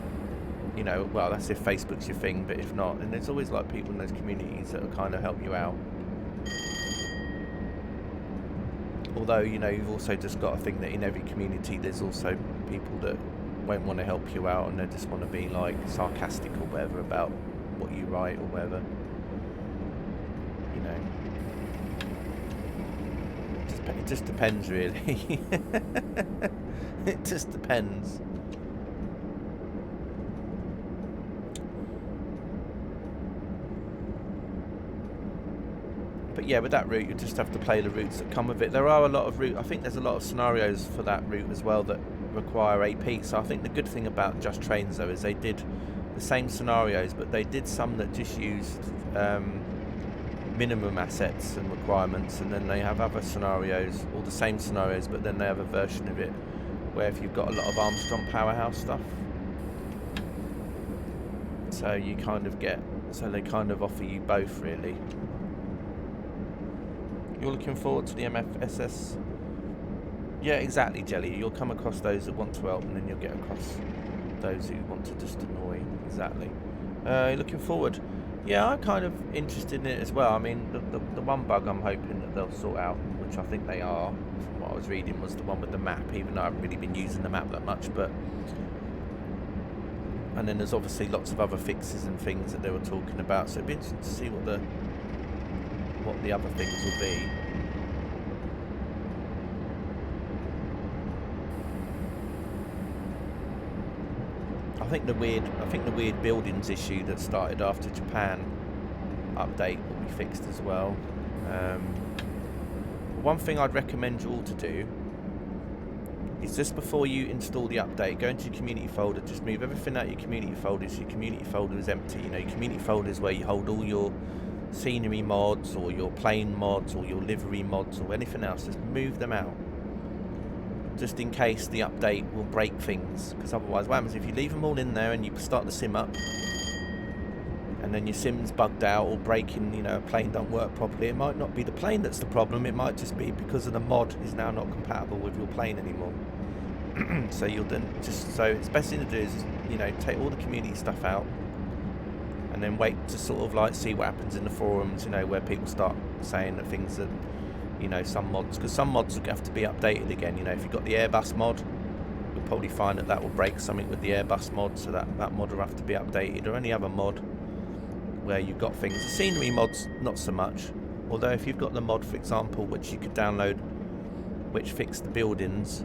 you know, well, that's if Facebook's your thing, but if not, and there's always like people in those communities that will kind of help you out. Although, you know, you've also just got to think that in every community there's also people that won't want to help you out, and they just want to be like sarcastic or whatever about what you write or whatever. You know. It just depends, really. It just depends. But yeah, with that route, you just have to play the routes that come with it. There are a lot of route. I think there's a lot of scenarios for that route as well that require AP. So I think the good thing about Just Trains though is they did the same scenarios, but they did some that just used minimum assets and requirements, and then they have other scenarios, or the same scenarios, but then they have a version of it where if you've got a lot of Armstrong Powerhouse stuff, so you kind of get, so they kind of offer you both, really. You're looking forward to the MFSS? Yeah, exactly, Jelly. You'll come across those that want to help, and then you'll get across those who want to just annoy. Exactly. You're looking forward. Yeah, I'm kind of interested in it as well. I mean, the one bug I'm hoping that they'll sort out, which I think they are, from what I was reading, was the one with the map, even though I haven't really been using the map that much. But and then there's obviously lots of other fixes and things that they were talking about, so it'd be interesting to see what the other things will be. I think the weird buildings issue that started after Japan update will be fixed as well. One thing I'd recommend you all to do is just before you install the update, go into your community folder, just move everything out of your community folder so your community folder is empty. You know, your community folder is where you hold all your scenery mods or your plane mods or your livery mods or anything else, just move them out. Just in case the update will break things, because otherwise what happens if you leave them all in there and you start the sim up and then your sim's bugged out or breaking, you know, a plane don't work properly. It might not be the plane that's the problem, it might just be because of the mod is now not compatible with your plane anymore. So you'll then so it's best thing to do is, you know, take all the community stuff out and then wait to sort of like see what happens in the forums, you know, where people start saying that things that, you know, some mods, because some mods will have to be updated again. You know, if you've got the Airbus mod, you'll probably find that will break something with the Airbus mod, so that mod will have to be updated, or any other mod where you've got things. The scenery mods, not so much, although if you've got the mod, for example, which you could download, which fixed the buildings,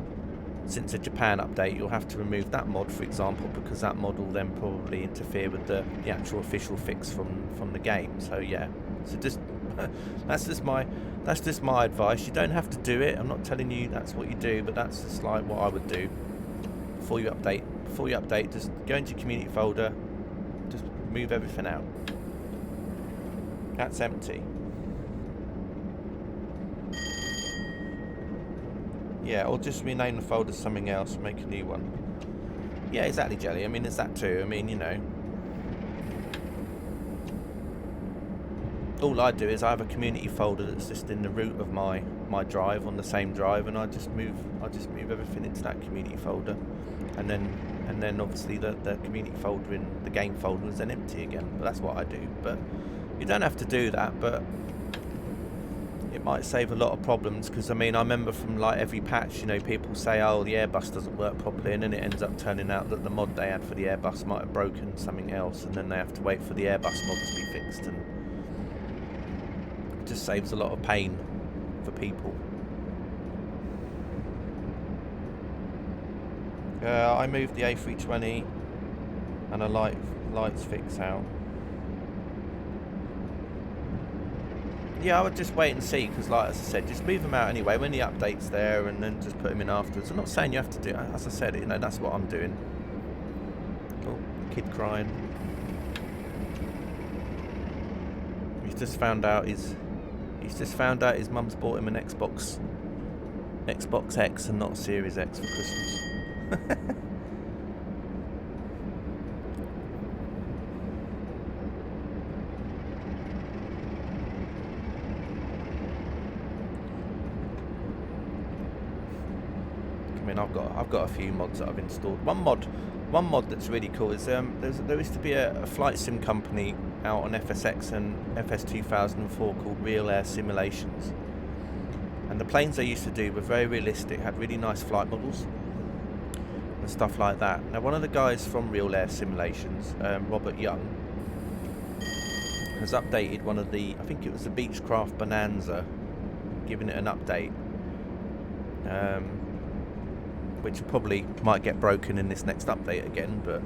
since the Japan update, you'll have to remove that mod, for example, because that mod will then probably interfere with the actual official fix from the game. So yeah, so just that's just my advice. You don't have to do it. I'm not telling you that's what you do, but that's just like what I would do before you update. Before you update, just go into your community folder, just move everything out. That's empty. Yeah, or just rename the folder something else and make a new one. Yeah, exactly, Jelly. I mean, there's that too. I mean, you know, all I do is I have a community folder that's just in the root of my drive, on the same drive, and I just move everything into that community folder, and then obviously the community folder in the game folder is then empty again. But that's what I do. But you don't have to do that, but it might save a lot of problems, because I mean, I remember from like every patch, you know, people say, oh, the Airbus doesn't work properly, and then it ends up turning out that the mod they had for the Airbus might have broken something else, and then they have to wait for the Airbus mod to be fixed, and it just saves a lot of pain for people. I moved the A320 and a lights fix out. Yeah, I would just wait and see, because like as I said, just move them out anyway when the update's there, and then just put them in afterwards. I'm not saying you have to do it. As I said, you know, that's what I'm doing. Oh, kid crying. He's just found out his mum's bought him an Xbox X and not a Series X for Christmas. I mean, I've got a few mods that I've installed. One mod that's really cool is there used to be a flight sim company out on FSX and FS 2004 called Real Air Simulations, and the planes they used to do were very realistic, had really nice flight models and stuff like that. Now, one of the guys from Real Air Simulations, Robert Young, has updated one of the, I think it was the Beechcraft Bonanza, giving it an update. Which probably might get broken in this next update again, but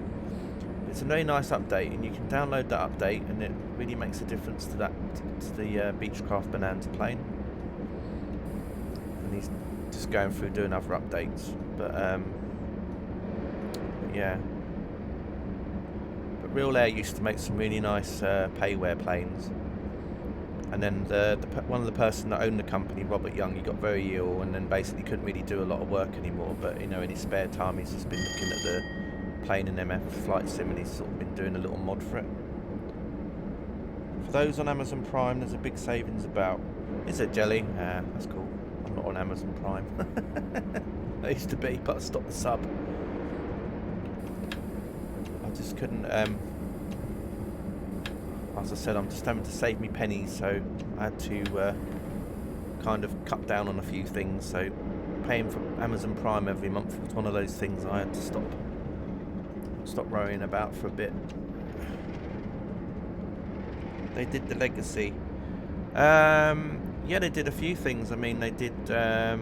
it's a very nice update, and you can download that update, and it really makes a difference to the Beechcraft Bonanza plane. And he's just going through doing other updates, but yeah. But Real Air used to make some really nice payware planes. And then one of the person that owned the company, Robert Young, he got very ill, and then basically couldn't really do a lot of work anymore. But you know, in his spare time, he's just been looking at the plane and MF flight sim, and he's sort of been doing a little mod for it. For those on Amazon Prime, there's a big savings about. Is it, Jelly? That's cool. I'm not on Amazon Prime. I used to be, but I stopped the sub. I just couldn't. As I said, I'm just having to save me pennies, so I had to kind of cut down on a few things. So paying for Amazon Prime every month was one of those things I had to stop worrying about for a bit. They did the Legacy. Yeah, they did a few things. I mean, they did. I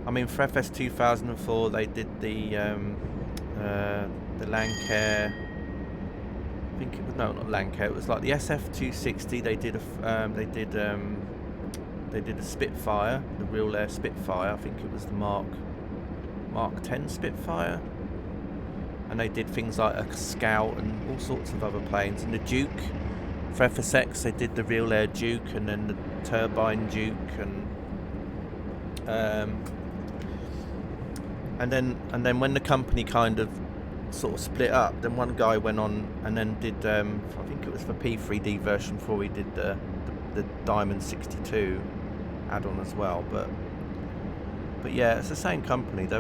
mean, for FS 2004, they did the Lancair. I think it was, no, not Lancair. It was like the SF260. They did a Spitfire, the Real Air Spitfire. I think it was the Mark 10 Spitfire. And they did things like a Scout and all sorts of other planes. And the Duke For FSX, they did the Real Air Duke and then the Turbine Duke, and then when the company kind of sort of split up, then one guy went on and then did I think it was for P3D version 4, he did the Diamond 62 add-on as well, but yeah, it's the same company. They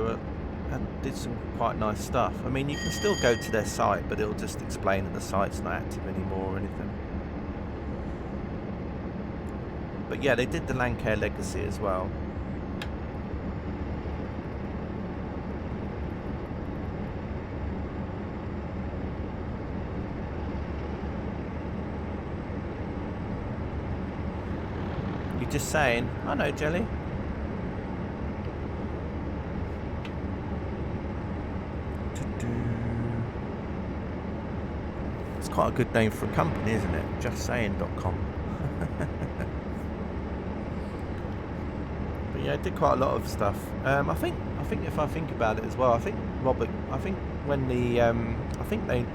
did some quite nice stuff. I mean, you can still go to their site, but it'll just explain that the site's not active anymore or anything. But yeah, they did the Lancair Legacy as well. You're just saying, I know, Jelly. It's quite a good name for a company, isn't it? JustSaying.com. But yeah, I did quite a lot of stuff. I think if I think about it as well, I think when the I think they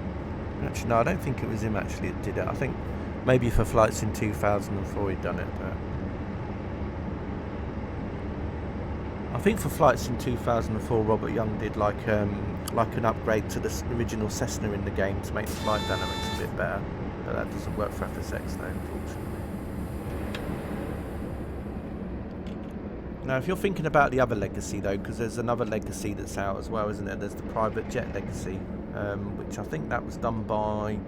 actually, no, I don't think it was him actually that did it. I think maybe for Flights in 2004 he'd done it, but I think for Flights in 2004 Robert Young did like an upgrade to the original Cessna in the game to make the flight dynamics a bit better, but that doesn't work for FSX though, unfortunately. Now if you're thinking about the other Legacy though, because there's another Legacy that's out as well, isn't there? There's the Private Jet Legacy, which I think that was done by,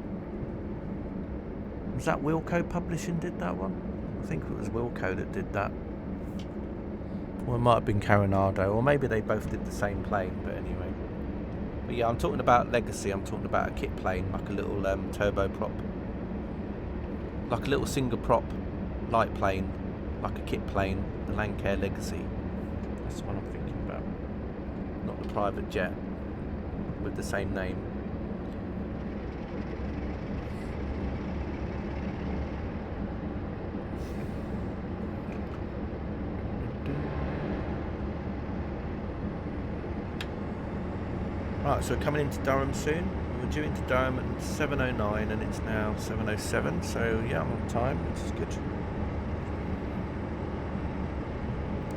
was that Wilco Publishing did that one? I think it was Wilco that did that. Or it might have been Caronado, or maybe they both did the same plane, but anyway. But yeah, I'm talking about Legacy, I'm talking about a kit plane, like a little turboprop. Like a little single prop light plane, like a kit plane, the Lancair Legacy. That's what I'm thinking about. Not the private jet, with the same name. Right, so we're coming into Durham soon. We're due into Durham at 7:09 and it's now 7:07, so yeah, I'm on time, which is good.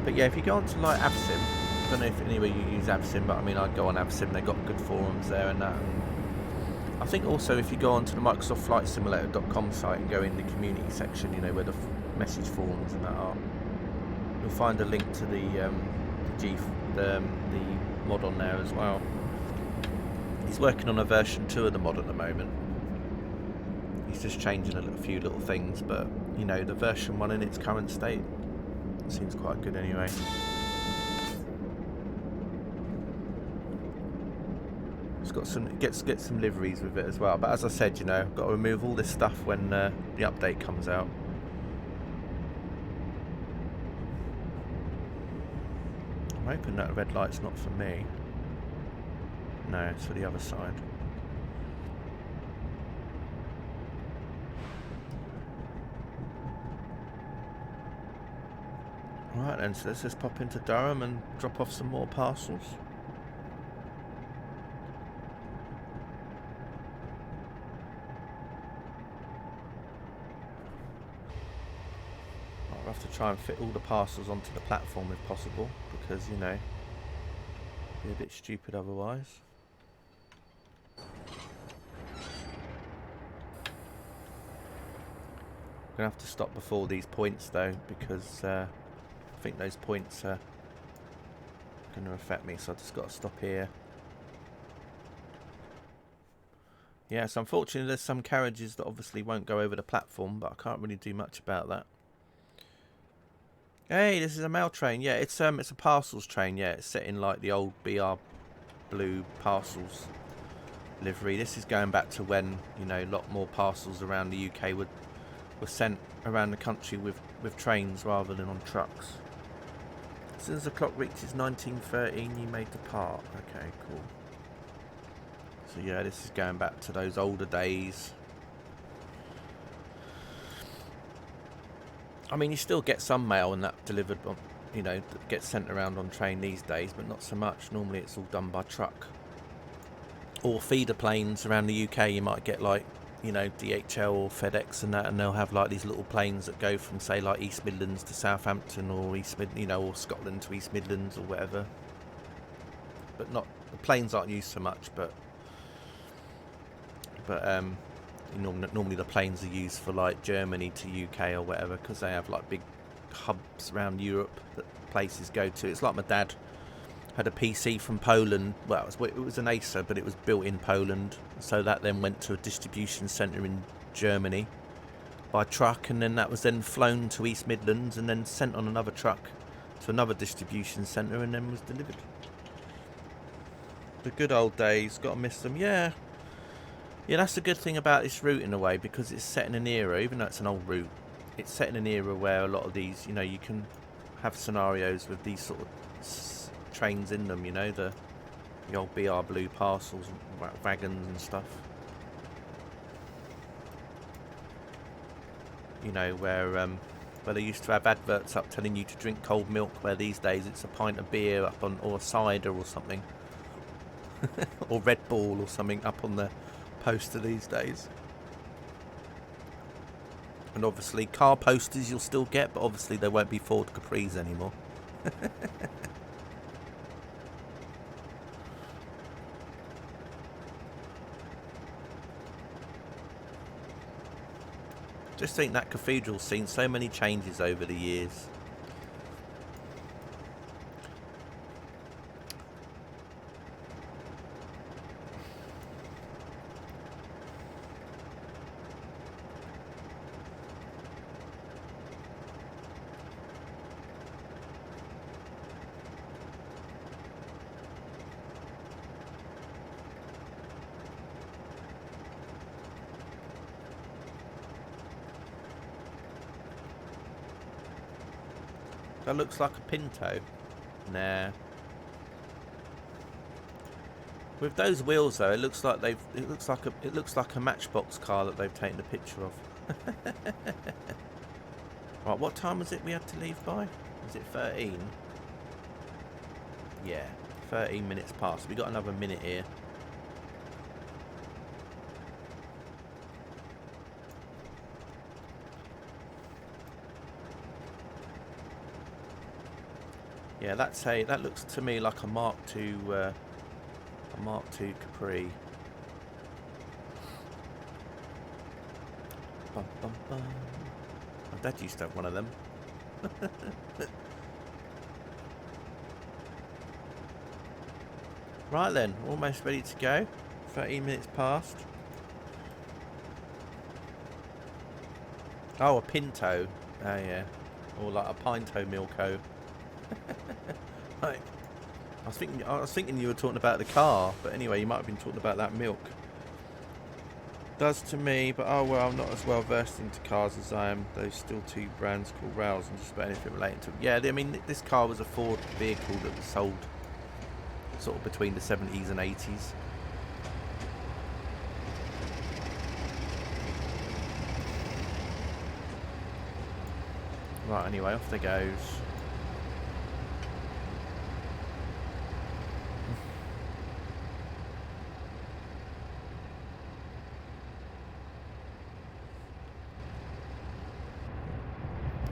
But yeah, if you go onto like Avsim, I don't know if anywhere you use Avsim, but I mean I'd go on Avsim, they've got good forums there and that. And I think also if you go onto the Microsoft Flight Simulator.com site and go in the community section, you know, where the message forums and that are, you'll find a link to the mod on there as well. He's working on a version 2 of the mod at the moment. He's just changing a few little things, but you know, the version 1 in its current state seems quite good anyway. It's got some get some liveries with it as well. But as I said, you know, I've got to remove all this stuff when the update comes out. I'm hoping that red light's not for me. No, it's for the other side. Right then, so let's just pop into Durham and drop off some more parcels. I'll have to try and fit all the parcels onto the platform if possible, because, you know, it'd be a bit stupid otherwise. I'm going to have to stop before these points though, because I think those points are going to affect me, so I've just got to stop here. Yeah, so unfortunately there's some carriages that obviously won't go over the platform, but I can't really do much about that. Hey, this is a mail train. Yeah, it's a parcels train. Yeah, it's set in like the old BR Blue parcels livery. This is going back to when, you know, a lot more parcels around the UK were sent around the country with trains rather than on trucks. As soon as the clock reaches 1913, you may depart. Okay, cool. So yeah, this is going back to those older days. I mean, you still get some mail and that delivered on, you know, that gets sent around on train these days, but not so much. Normally it's all done by truck. Or feeder planes around the UK, you might get like you know, DHL or FedEx and that, and they'll have like these little planes that go from, say, like East Midlands to Southampton, or or Scotland to East Midlands or whatever. But not, the planes aren't used so much, but normally the planes are used for like Germany to UK or whatever, because they have like big hubs around Europe that places go to. It's like my dad had a PC from Poland. Well, it was an Acer, but it was built in Poland, so that then went to a distribution centre in Germany by truck, and then that was then flown to East Midlands and then sent on another truck to another distribution centre and then was delivered. The good old days, gotta miss them. Yeah, that's the good thing about this route in a way, because it's set in an era, even though it's an old route, it's set in an era where a lot of these, you know, you can have scenarios with these sort of trains in them, you know, the old BR Blue parcels, wagons and stuff. You know, where they used to have adverts up telling you to drink cold milk, where these days it's a pint of beer up on, or cider or something. Or Red Bull or something up on the poster these days. And obviously car posters you'll still get, but obviously they won't be Ford Capris anymore. Just think that cathedral's seen so many changes over the years. That looks like a Pinto. Nah. With those wheels though, it looks like a Matchbox car that they've taken a picture of. Right, what time was it we had to leave by? Was it 13? Yeah, 13 minutes past. We got another minute here. Yeah, that looks to me like a Mark II Capri. Bum, bum, bum. My dad used to have one of them. Right then, almost ready to go. 13 minutes past. Oh, a Pinto. Oh yeah, or like a Pinto Milko. Right. I was thinking you were talking about the car, but anyway, you might have been talking about that milk. Does to me, but oh well, I'm not as well versed into cars as I am. Those still two brands called rails and just about anything relating to them. Yeah, I mean, this car was a Ford vehicle that was sold sort of between the 70s and 80s. Right, anyway, off they goes.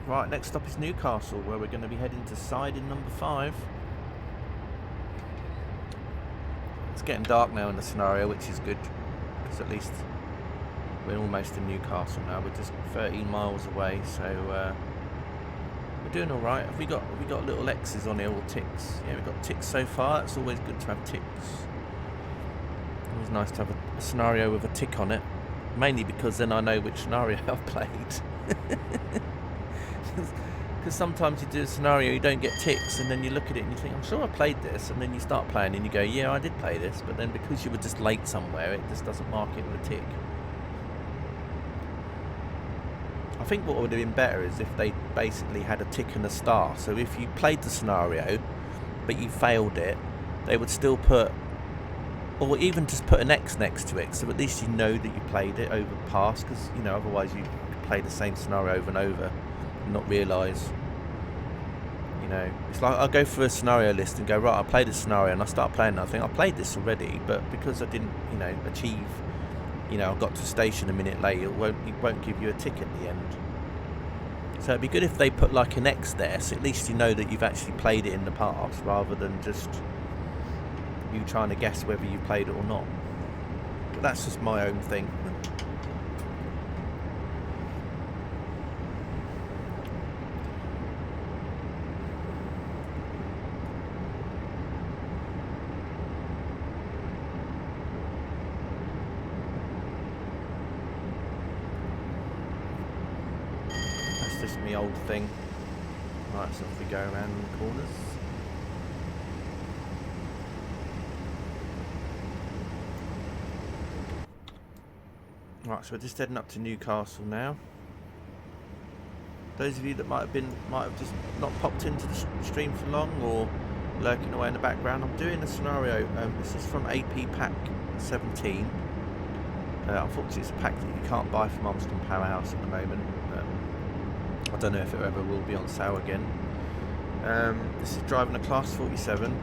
Right, next stop is Newcastle, where we're going to be heading to siding number 5. It's getting dark now in the scenario, which is good, because at least we're almost in Newcastle now. We're just 13 miles away, so we're doing all right. Have we got little X's on here, or ticks? Yeah, we've got ticks so far. It's always good to have ticks. Always nice to have a scenario with a tick on it, mainly because then I know which scenario I've played. Because sometimes you do a scenario, you don't get ticks, and then you look at it and you think, I'm sure I played this, and then you start playing and you go, yeah, I did play this, but then because you were just late somewhere, it just doesn't mark it with a tick. I think what would have been better is if they basically had a tick and a star. So if you played the scenario but you failed it, they would still put, or even just put an X next to it, so at least you know that you played it over past, because you know, otherwise you play the same scenario over and over and not realise. You know, it's like I'll go through a scenario list and go, right, I played this scenario, and I start playing it, I think I played this already, but because I didn't, you know, achieve, you know, I got to station a minute late, it won't give you a tick at the end. So it'd be good if they put like an X there, so at least you know that you've actually played it in the past, rather than just you trying to guess whether you played it or not. But that's just my own thing. Just my old thing. Right, so if we go around the corners. Right, so we're just heading up to Newcastle now. Those of you that might have just not popped into the stream for long or lurking away in the background, I'm doing a scenario. This is from AP Pack 17. Unfortunately, it's a pack that you can't buy from Armstrong Powerhouse at the moment. I don't know if it ever will be on sale again. This is driving a Class 47.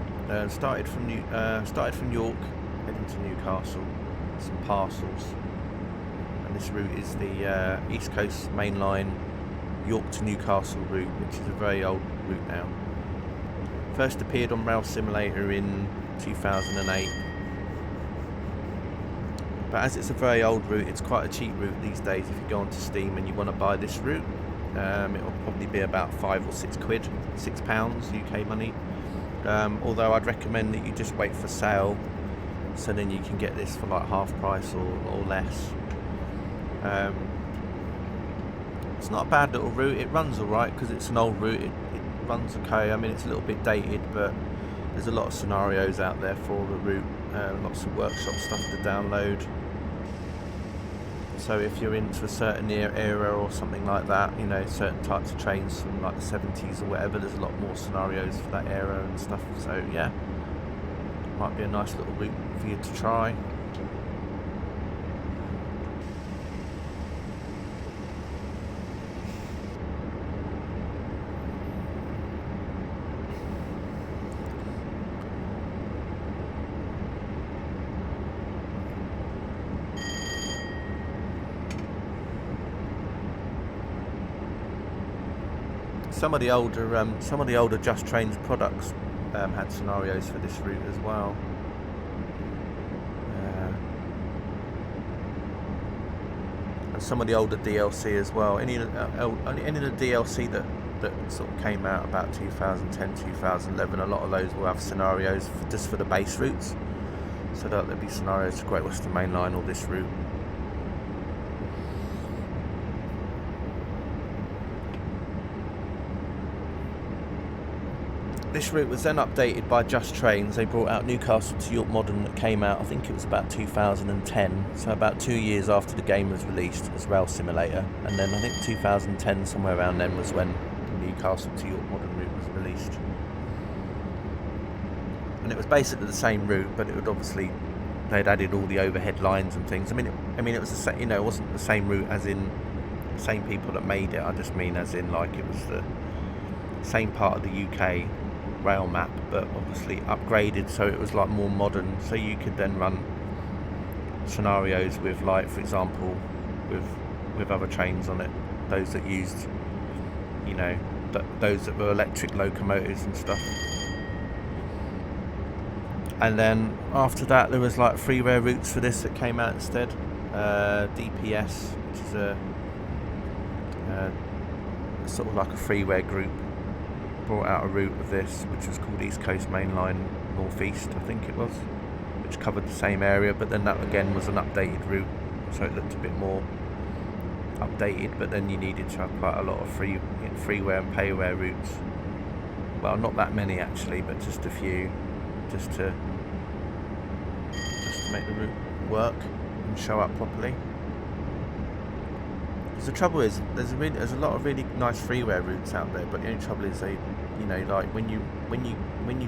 Started from York, heading to Newcastle. Some parcels, and this route is the East Coast Main Line, York to Newcastle route, which is a very old route now. First appeared on Rail Simulator in 2008. But as it's a very old route, it's quite a cheap route these days. If you go onto Steam and you want to buy this route, it'll probably be about £5 or £6, £6 UK money. Although I'd recommend that you just wait for sale, so then you can get this for like half price or less. It's not a bad little route. It runs alright because it's an old route. It runs okay. I mean, it's a little bit dated, but there's a lot of scenarios out there for the route. Lots of workshop stuff to download. So if you're into a certain era or something like that, you know, certain types of trains from like the 70s or whatever, there's a lot more scenarios for that era and stuff. So yeah, might be a nice little route for you to try. Some of the older Just Trains products had scenarios for this route as well. And some of the older DLC as well. Any of the DLC that sort of came out about 2010, 2011, a lot of those will have scenarios just for the base routes. So there'll be scenarios for Great Western Main Line or this route. This route was then updated by Just Trains. They brought out Newcastle to York Modern that came out, I think it was about 2010, so about 2 years after the game was released as Rail Simulator. And then I think 2010, somewhere around then, was when the Newcastle to York Modern route was released. And it was basically the same route, but it would obviously, they'd added all the overhead lines and things. I mean, it was the it wasn't the same route as in the same people that made it. I just mean as in like it was the same part of the UK rail map, but obviously upgraded, so it was like more modern, so you could then run scenarios with, like, for example, with other trains on it, those that used, you know, those that were electric locomotives and stuff. And then after that there was like freeware routes for this that came out instead. DPS, which is a sort of like a freeware group, brought out a route of this which was called East Coast Main Line Northeast, I think it was, which covered the same area, but then that again was an updated route, so it looked a bit more updated, but then you needed to have quite a lot of freeware and payware routes. Well, not that many actually, but just a few, just to make the route work and show up properly. Because the trouble is, there's a lot of really nice freeware routes out there, but the only trouble is they, you know, like when you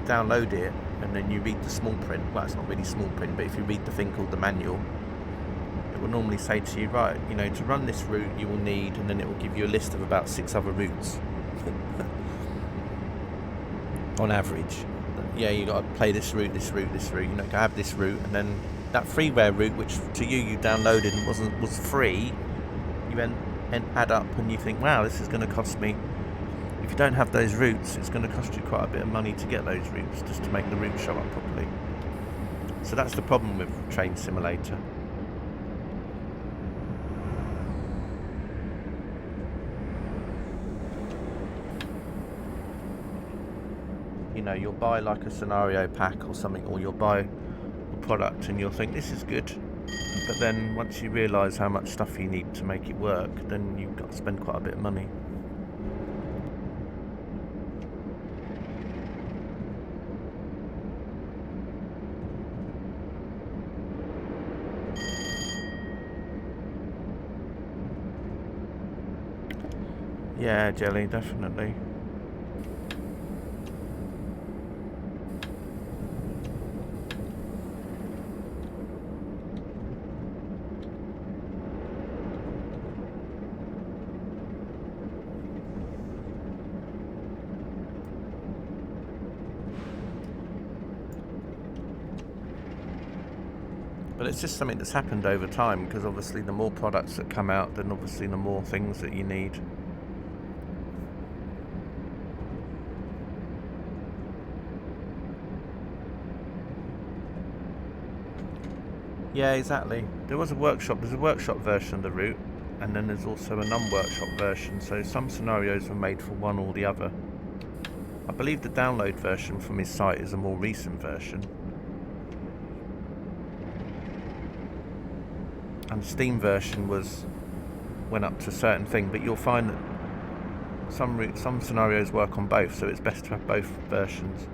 download it and then you read the small print, well, it's not really small print, but if you read the thing called the manual, it will normally say to you, right, you know, to run this route you will need, and then it will give you a list of about 6 other routes on average. Yeah, you got to play this route, you know, have this route, and then that freeware route, which to you downloaded and was free, you then add up and you think, wow, this is going to cost me. If you don't have those routes, it's going to cost you quite a bit of money to get those routes, just to make the route show up properly. So that's the problem with Train Simulator. You know, you'll buy like a scenario pack or something, or you'll buy a product and you'll think this is good, but then once you realise how much stuff you need to make it work, then you've got to spend quite a bit of money. Yeah, Jelly, definitely. But it's just something that's happened over time, because obviously the more products that come out, then obviously the more things that you need. Yeah, exactly. There's a workshop version of the route, and then there's also a non-workshop version, so some scenarios were made for one or the other. I believe the download version from his site is a more recent version. And the Steam version went up to a certain thing, but you'll find that some scenarios work on both, so it's best to have both versions.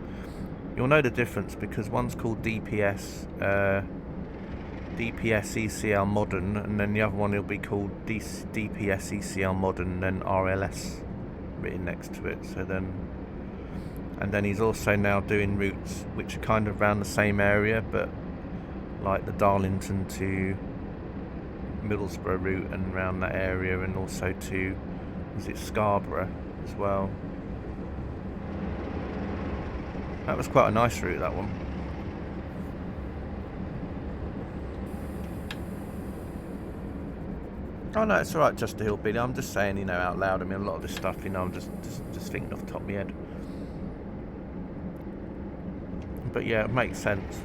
You'll know the difference because one's called DPS ECL Modern, and then the other one will be called DPS ECL Modern and then RLS written next to it. And then he's also now doing routes which are kind of around the same area, but like the Darlington to Middlesbrough route and around that area, and also to, is it Scarborough as well? That was quite a nice route, that one. Oh no, it's alright, just a hillbilly. I'm just saying, you know, out loud. I mean, a lot of this stuff, you know, I'm just thinking off the top of my head. But yeah, it makes sense.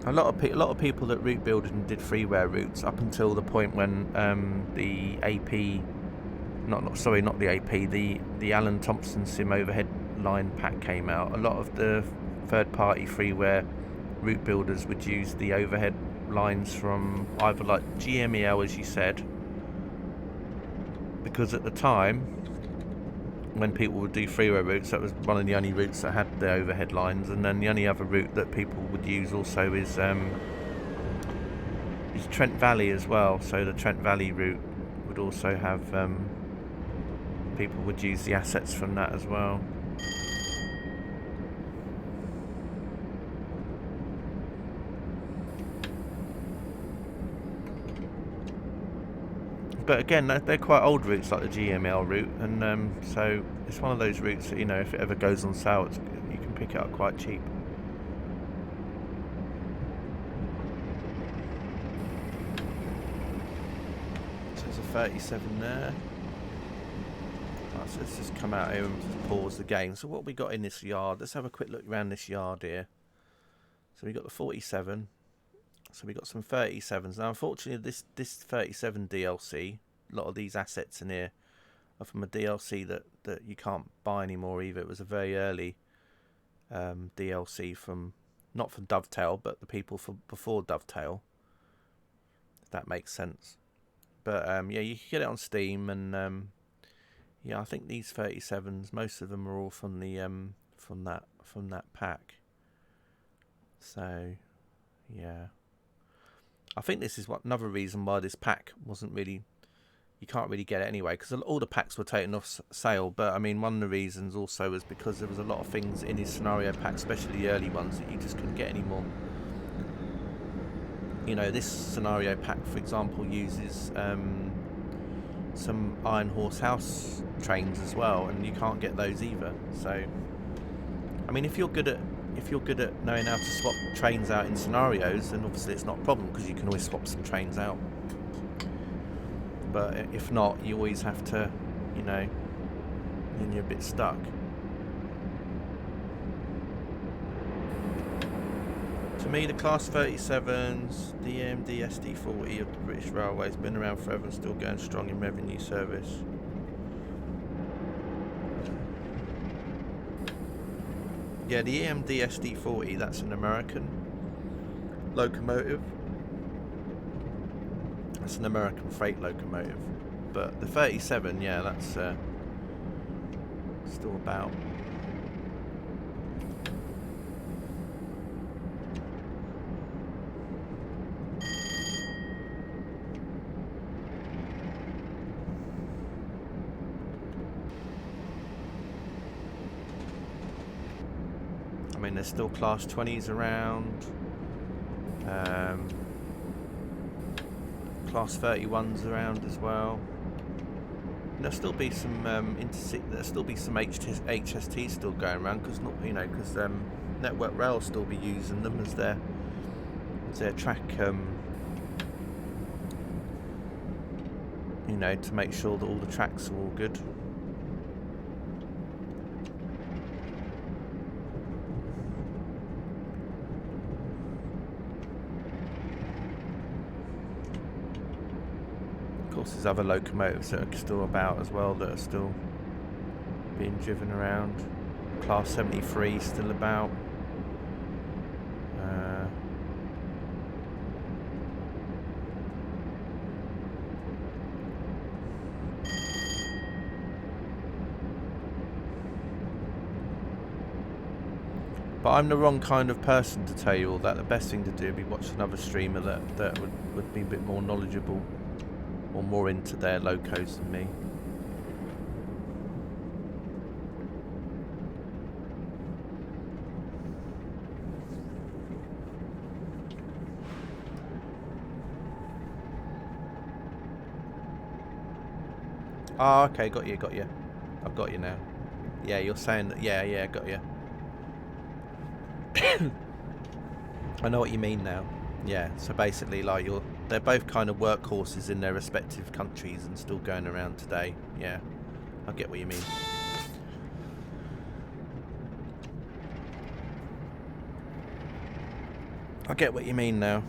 A lot of people that route builded and did freeware routes up until the point when the AP, not the AP, the Alan Thompson Sim overhead line pack came out. A lot of the third-party freeware route builders would use the overhead lines from either like GMEL, as you said, because at the time when people would do freeway routes, that was one of the only routes that had the overhead lines. And then the only other route that people would use also is Trent Valley as well. So the Trent Valley route would also have people would use the assets from that as well. But again, they're quite old routes, like the GML route, and so it's one of those routes that, you know, if it ever goes on sale, you can pick it up quite cheap. So there's a 37 there. Right, so let's just come out here and pause the game. So what have we got in this yard? Let's have a quick look around this yard here. So we got the 47. So we got some 37s. Now, unfortunately, this 37 DLC, a lot of these assets in here are from a DLC that you can't buy anymore either. It was a very early DLC not from Dovetail, but the people before Dovetail, if that makes sense. But yeah, you can get it on Steam, and yeah, I think these 37s, most of them are all from the from that pack. So yeah. I think this is another reason why this pack wasn't really, you can't really get it anyway, because all the packs were taken off sale. But I mean, one of the reasons also was because there was a lot of things in his scenario pack, especially the early ones, that you just couldn't get anymore. You know, this scenario pack, for example, uses some Iron Horse House trains as well, and you can't get those either. So I mean, if you're good at if you're good at knowing how to swap trains out in scenarios, then obviously it's not a problem because you can always swap some trains out. But if not, you always have to, you know, then you're a bit stuck. To me, the Class 37s, the EMD SD40 of the British Railways, been around forever and still going strong in revenue service. Yeah, the EMD SD40, that's an American locomotive. That's an American freight locomotive. But the 37, yeah, that's still about. I mean, there's still Class 20s around. Class 31s around as well. And there'll still be some there'll still be some HSTs still going around because Network Rail will still be using them as their track. You know, to make sure that all the tracks are all good. Of course, there's other locomotives that are still about as well that are still being driven around. Class 73 still about. But I'm the wrong kind of person to tell you all that. The best thing to do would be watch another streamer that would be a bit more knowledgeable or more into their locos than me. Oh, okay, got you. I've got you now. Yeah, you're saying that. Yeah, got you. I know what you mean now. Yeah, so basically, like they're both kind of workhorses in their respective countries and still going around today. Yeah, I get what you mean. I get what you mean now.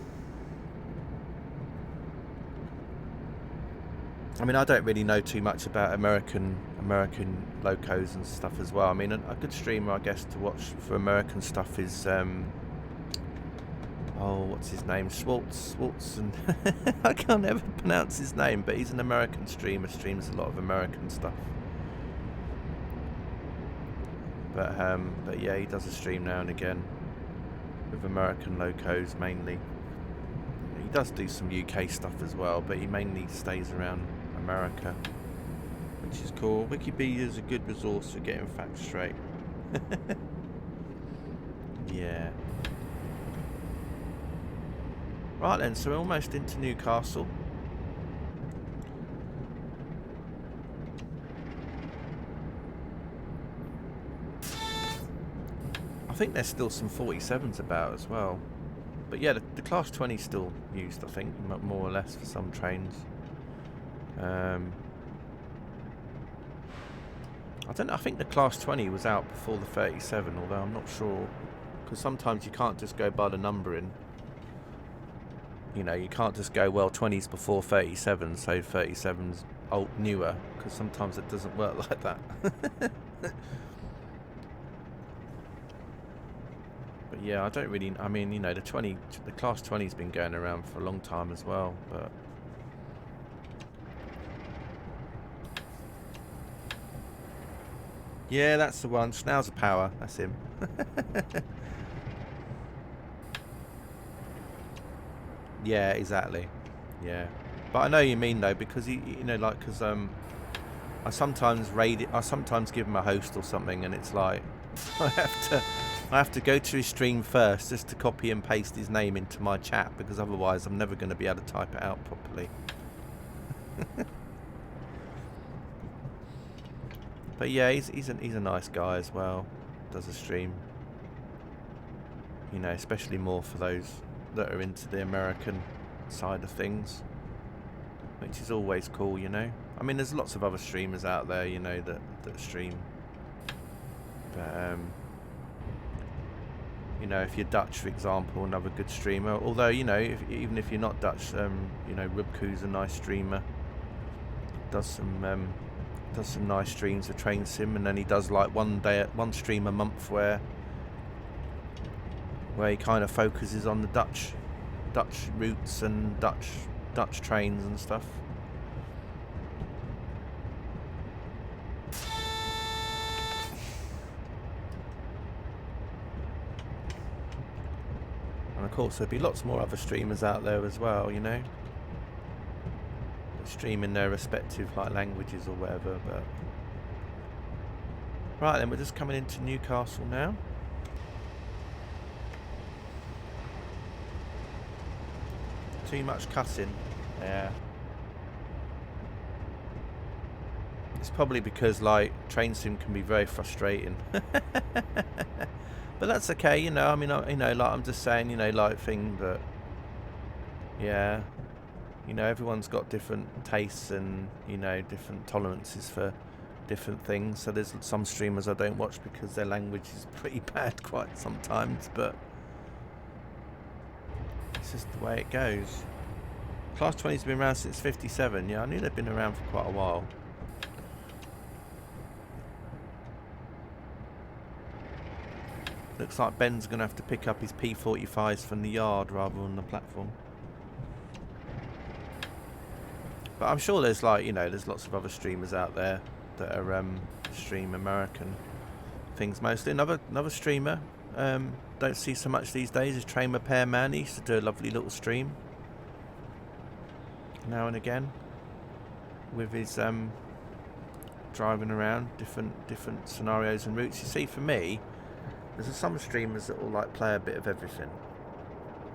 I mean, I don't really know too much about American locos and stuff as well. I mean, a good streamer, I guess, to watch for American stuff is what's his name? Schwartz, and I can't ever pronounce his name, but he's an American streamer. Streams a lot of American stuff. But yeah, he does a stream now and again with American locos mainly. He does do some UK stuff as well, but he mainly stays around America, which is cool. Wikipedia is a good resource for getting facts straight. Yeah. Right then, so we're almost into Newcastle. I think there's still some 47s about as well. But yeah, the Class 20 is still used, I think, more or less for some trains. I don't know, I think the Class 20 was out before the 37, although I'm not sure. Because sometimes you can't just go by the numbering. You know, you can't just go, well, 20's before 37, so 37's newer, because sometimes it doesn't work like that. But yeah, I don't really, I mean, you know, the Class 20's been going around for a long time as well, but... Yeah, that's the one. Schnauzer Power, that's him. Yeah, exactly. Yeah, but I know you mean though, because you know, like, because I sometimes give him a host or something, and it's like I have to go to his stream first just to copy and paste his name into my chat, because otherwise I'm never going to be able to type it out properly. But yeah, he's a nice guy as well. Does a stream. You know, especially more for those that are into the American side of things, which is always cool, you know. I mean, there's lots of other streamers out there, you know, that stream. But, you know, if you're Dutch, for example, another good streamer. Although, you know, even if you're not Dutch, you know, Rubku's a nice streamer. Does some nice streams of Train Sim, and then he does like one stream a month where he kind of focuses on the Dutch routes and Dutch trains and stuff. And of course there'd be lots more other streamers out there as well, you know, that stream in their respective like languages or whatever. But right then, we're just coming into Newcastle now. Too much cussing. Yeah. It's probably because like Train Sim can be very frustrating. But that's okay, you know. I mean, you know, like I'm just saying, you know, like thing that, yeah, you know, everyone's got different tastes and, you know, different tolerances for different things. So there's some streamers I don't watch because their language is pretty bad quite sometimes, but it's just the way it goes. Class 20's been around since 57. Yeah, I knew they'd been around for quite a while. Looks like Ben's going to have to pick up his P45s from the yard rather than the platform. But I'm sure there's like, you know, there's lots of other streamers out there that are stream American things mostly. Another streamer don't see so much these days is Train Repair Man. He used to do a lovely little stream now and again with his driving around different scenarios and routes. You see, for me, there's some streamers that will like play a bit of everything,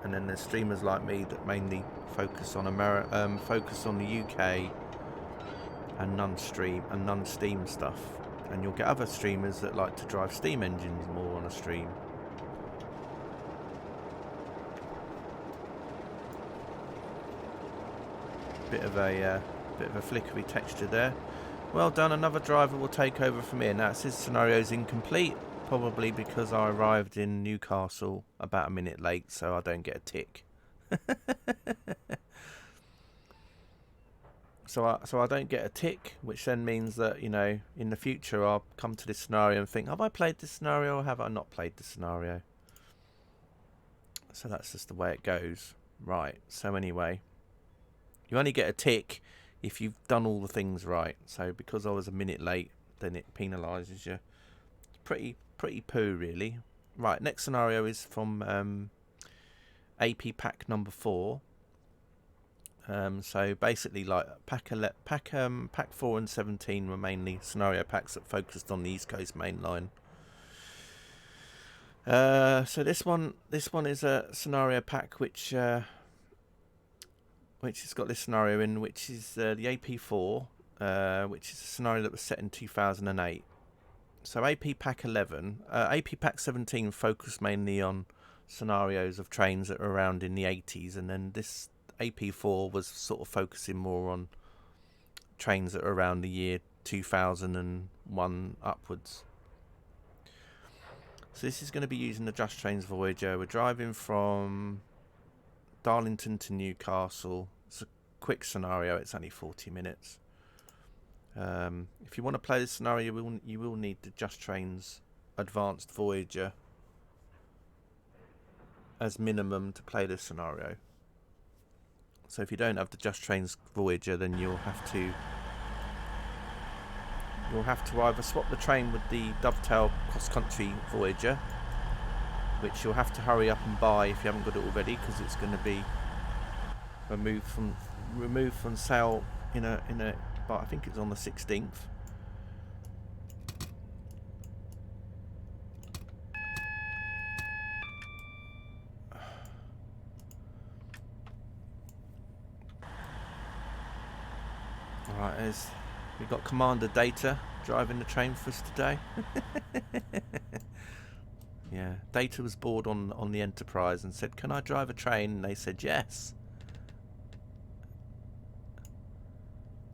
and then there's streamers like me that mainly focus on focus on the UK and non-Steam stuff. And you'll get other streamers that like to drive Steam engines more on a stream. Bit of a flickery texture there. Well done. Another driver will take over from here. Now it says scenario's incomplete. Probably because I arrived in Newcastle about a minute late, so I don't get a tick. So I don't get a tick, which then means that, you know, in the future I'll come to this scenario and think, have I played this scenario or have I not played this scenario? So that's just the way it goes. Right, so anyway, you only get a tick if you've done all the things right. So because I was a minute late, then it penalises you. Pretty poo, really. Right, next scenario is from AP pack number 4. So basically, like pack 4 and 17 were mainly scenario packs that focused on the East Coast main line. So this one is a scenario pack which has got this scenario in, which is the AP4, which is a scenario that was set in 2008. So AP Pack 11, AP Pack 17 focused mainly on scenarios of trains that were around in the 80s, and then this AP4 was sort of focusing more on trains that are around the year 2001 upwards. So this is going to be using the Just Trains Voyager. We're driving from Darlington to Newcastle. It's a quick scenario, it's only 40 minutes. If you want to play this scenario, you will need the Just Trains Advanced Voyager as minimum to play this scenario. So if you don't have the Just Trains Voyager, then you'll have to either swap the train with the Dovetail Cross Country Voyager, which you'll have to hurry up and buy if you haven't got it already, because it's going to be removed from sale in a but I think it's on the 16th. Alright, we've got Commander Data driving the train for us today. Yeah, Data was bored on the Enterprise and said, "Can I drive a train?" And they said yes.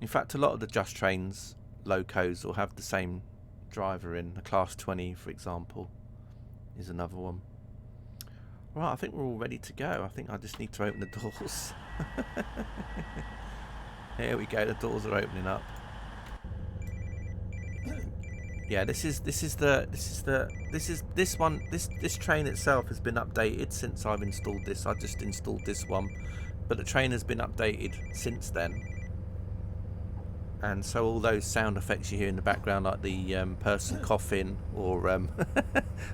In fact, a lot of the Just Trains locos will have the same driver in. The Class 20, for example, is another one. Right, I think we're all ready to go. I think I just need to open the doors. Here we go. The doors are opening up. Yeah, this train itself has been updated since I've installed this. I just installed this one, but the train has been updated since then. And so all those sound effects you hear in the background, like the person coughing, or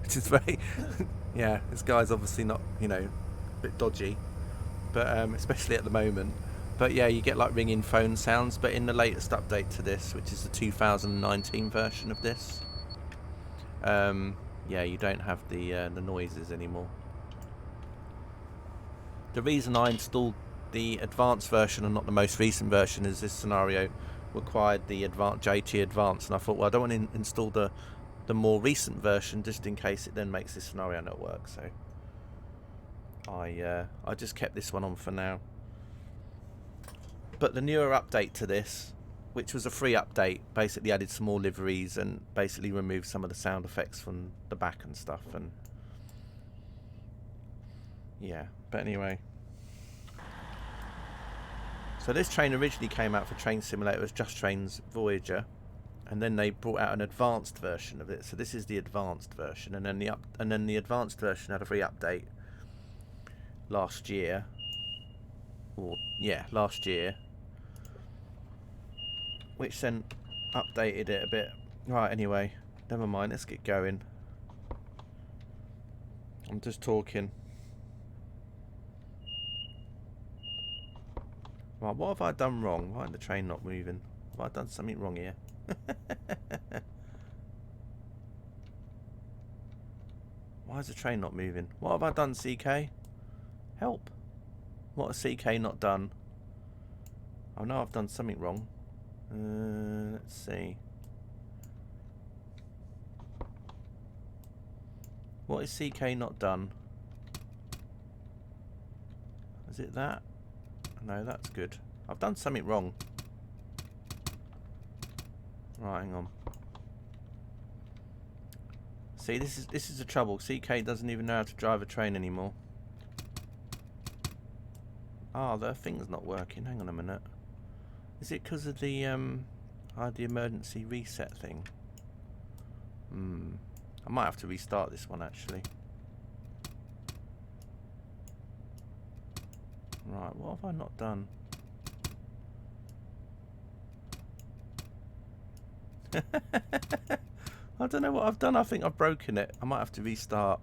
which is very, yeah, this guy's obviously not, a bit dodgy, but especially at the moment. But yeah, you get like ringing phone sounds. But in the latest update to this, which is the 2019 version of this, yeah, you don't have the noises anymore. The reason I installed the advanced version and not the most recent version is this scenario required the JT Advanced, and I thought, well, I don't want to install the more recent version just in case it then makes this scenario not work. So I just kept this one on for now. But the newer update to this, which was a free update, basically added some more liveries and basically removed some of the sound effects from the back and stuff. And yeah, but anyway. So this train originally came out for Train Simulator as Just Trains Voyager, and then they brought out an advanced version of it. So this is the advanced version, and then the advanced version had a free update last year, last year, which then updated it a bit. Right, anyway, never mind. Let's get going. I'm just talking. Right, what have I done wrong? Why is the train not moving? Have I done something wrong here? Why is the train not moving? What have I done, CK? Help. What has CK not done? I know I've done something wrong. Let's see. What has CK not done? Is it that? No, that's good. I've done something wrong. Right, hang on. See, this is the trouble. CK doesn't even know how to drive a train anymore. Ah, the thing's not working. Hang on a minute. Is it because of the emergency reset thing? I might have to restart this one actually. Right, what have I not done? I don't know what I've done. I think I've broken it. I might have to restart.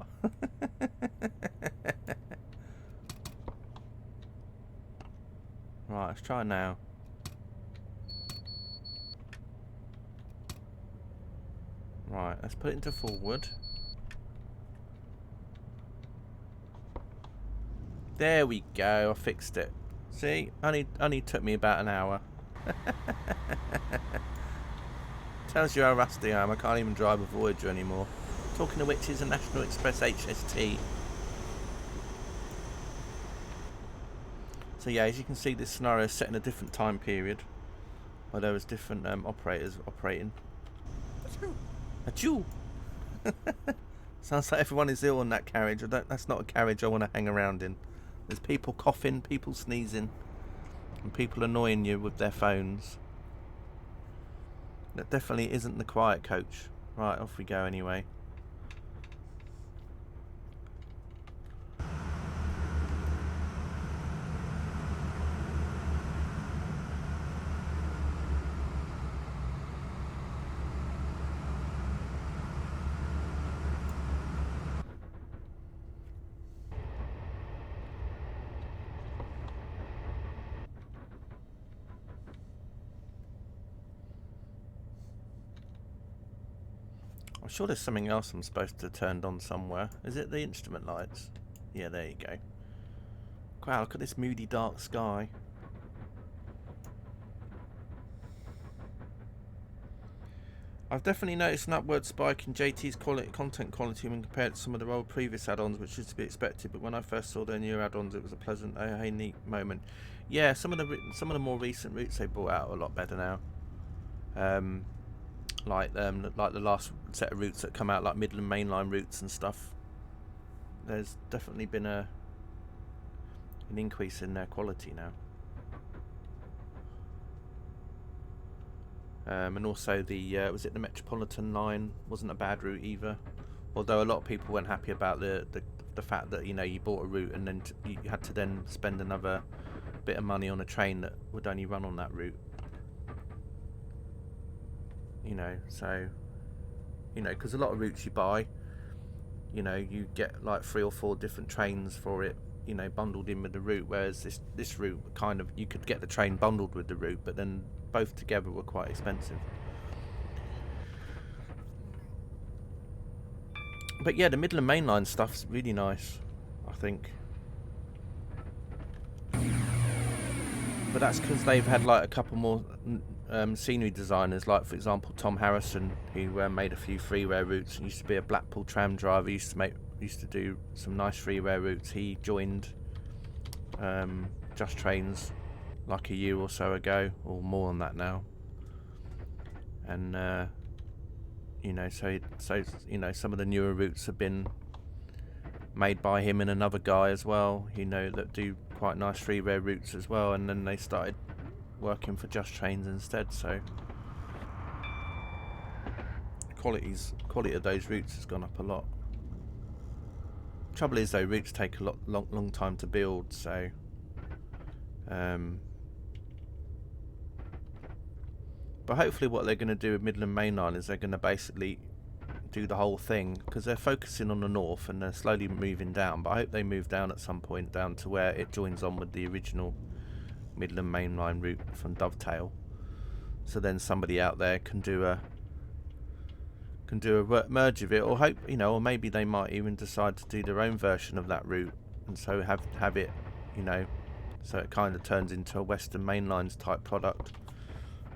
Right, let's try now. Right, let's put it into forward. There we go, I fixed it. See, only took me about an hour. Tells you how rusty I am. I can't even drive a Voyager anymore. Talking of which is a National Express HST. So yeah, as you can see, this scenario is set in a different time period, where there was different operators operating. Achoo! Sounds like everyone is ill on that carriage. That's not a carriage I want to hang around in. There's people coughing, people sneezing, and people annoying you with their phones. That definitely isn't the quiet coach. Right, off we go anyway. I'm sure there's something else I'm supposed to have turned on somewhere. Is it the instrument lights? Yeah, there you go. Wow, look at this moody dark sky. I've definitely noticed an upward spike in JT's content quality when compared to some of the old previous add-ons, which is to be expected. But when I first saw their new add-ons, it was a pleasant, hey, neat moment. Yeah, some of the more recent routes they brought out are a lot better now. Like the last set of routes that come out, like Midland mainline routes and stuff. There's definitely been an increase in their quality now. And also the was it the Metropolitan line wasn't a bad route either, although a lot of people weren't happy about the fact that, you know, you bought a route and then you had to then spend another bit of money on a train that would only run on that route, you know. So, you know, because a lot of routes you buy, you know, you get like 3 or 4 different trains for it, you know, bundled in with the route, whereas this route kind of, you could get the train bundled with the route, but then both together were quite expensive. But yeah, the Midland mainline stuff's really nice, I think. But that's because they've had like a couple more scenery designers, like for example Tom Harrison, who made a few freeware routes and used to be a Blackpool tram driver. Used to do some nice freeware routes. He joined Just Trains like a year or so ago, or more than that now. And you know, so you know, some of the newer routes have been made by him and another guy as well, you know, that do quite nice freeware routes as well. And then they started working for Just Trains instead. So quality of those routes has gone up a lot. Trouble is though, routes take a long time to build, so but hopefully what they're going to do with Midland Mainline is they're going to basically do the whole thing, because they're focusing on the north and they're slowly moving down, but I hope they move down at some point down to where it joins on with the original Midland Mainline route from Dovetail, so then somebody out there can do a merge of it, or hope, you know, or maybe they might even decide to do their own version of that route, and so have it, you know, so it kind of turns into a Western Mainlines type product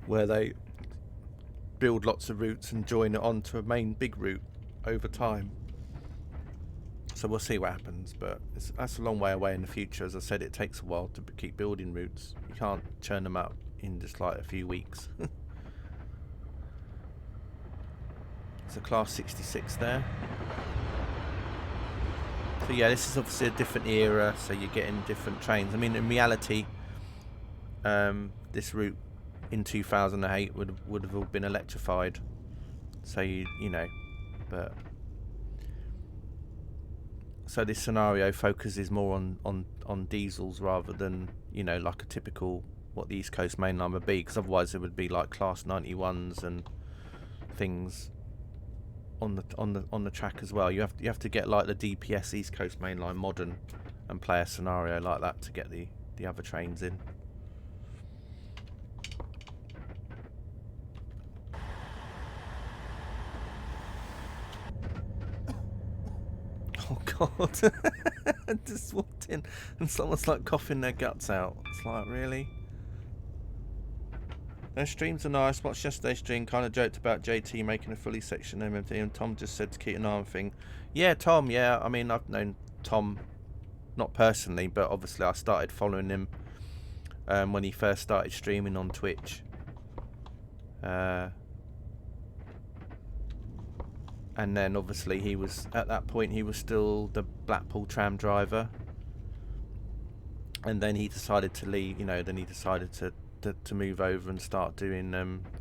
where they build lots of routes and join it onto a main big route over time. So we'll see what happens, but that's a long way away in the future. As I said, it takes a while to keep building routes. You can't churn them up in just like a few weeks. It's a class 66 there. So yeah, this is obviously a different era, so you're getting different trains. I mean, in reality, this route in 2008 would have all been electrified. So you know, but so this scenario focuses more on diesels rather than, you know, like a typical what the East Coast Mainline would be, because otherwise it would be like class 91s and things on the track as well. You have to get like the DPS East Coast Mainline modern and play a scenario like that to get the other trains in. Oh god. I just walked in and someone's like coughing their guts out. It's like, really? Their streams are nice. Watched yesterday's stream, kind of joked about JT making a fully sectioned MMT, and Tom just said to keep an eye on thing. Yeah, Tom, yeah. I mean, I've known Tom, not personally, but obviously I started following him when he first started streaming on Twitch. And then obviously he was, at that point, he was still the Blackpool tram driver. And then he decided to leave, you know, then he decided to move over and start doing,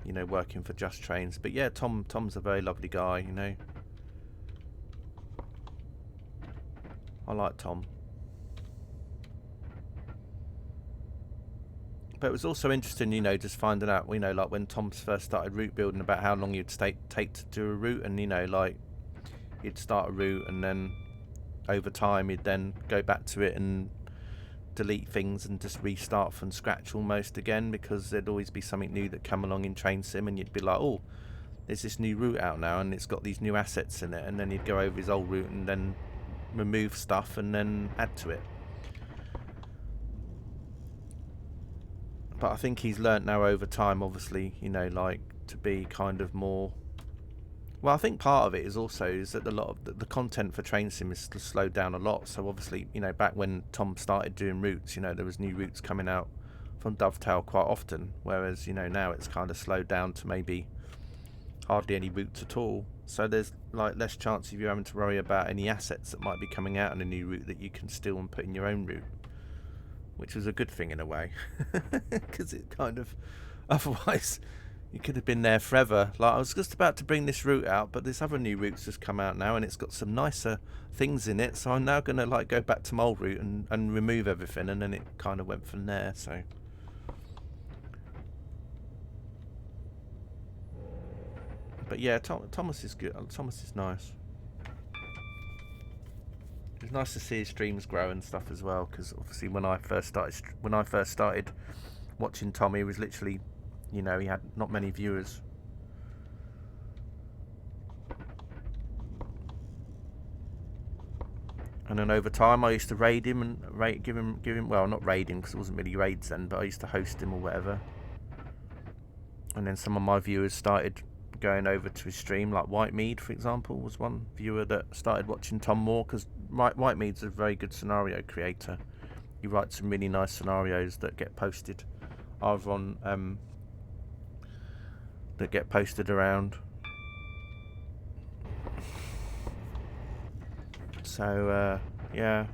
you know, working for Just Trains. But yeah, Tom's a very lovely guy, you know. I like Tom. But it was also interesting, you know, just finding out, you know, like when Tom first started route building, about how long you'd take to do a route, and, you know, like you'd start a route and then over time you'd then go back to it and delete things and just restart from scratch almost again, because there'd always be something new that come along in Train Sim, and you'd be like, oh, there's this new route out now and it's got these new assets in it, and then you'd go over his old route and then remove stuff and then add to it. But I think he's learnt now over time, obviously, you know, like to be kind of more Well, I think part of it is also is that a lot of the content for Train Sim is slowed down a lot. So obviously, you know, back when Tom started doing routes, you know, there was new routes coming out from Dovetail quite often, whereas, you know, now it's kind of slowed down to maybe hardly any routes at all. So there's like less chance of you having to worry about any assets that might be coming out in a new route that you can steal and put in your own route, which was a good thing in a way, because it kind of, otherwise you could have been there forever. Like, I was just about to bring this route out, but this other new route's just come out now, and it's got some nicer things in it. So I'm now going to like go back to my old route and remove everything, and then it kind of went from there. So, but yeah, Thomas is good. Thomas is nice. It's nice to see his streams grow and stuff as well. Because obviously, when I first started watching Tom, he was literally, you know, he had not many viewers. And then over time, I used to raid him and give him. Well, not raid him because it wasn't really raids then, but I used to host him or whatever. And then some of my viewers started going over to his stream, like Whitemead, for example, was one viewer that started watching Tom more, because Whitemead's a very good scenario creator. He writes some really nice scenarios that get posted either on that get posted around. So yeah.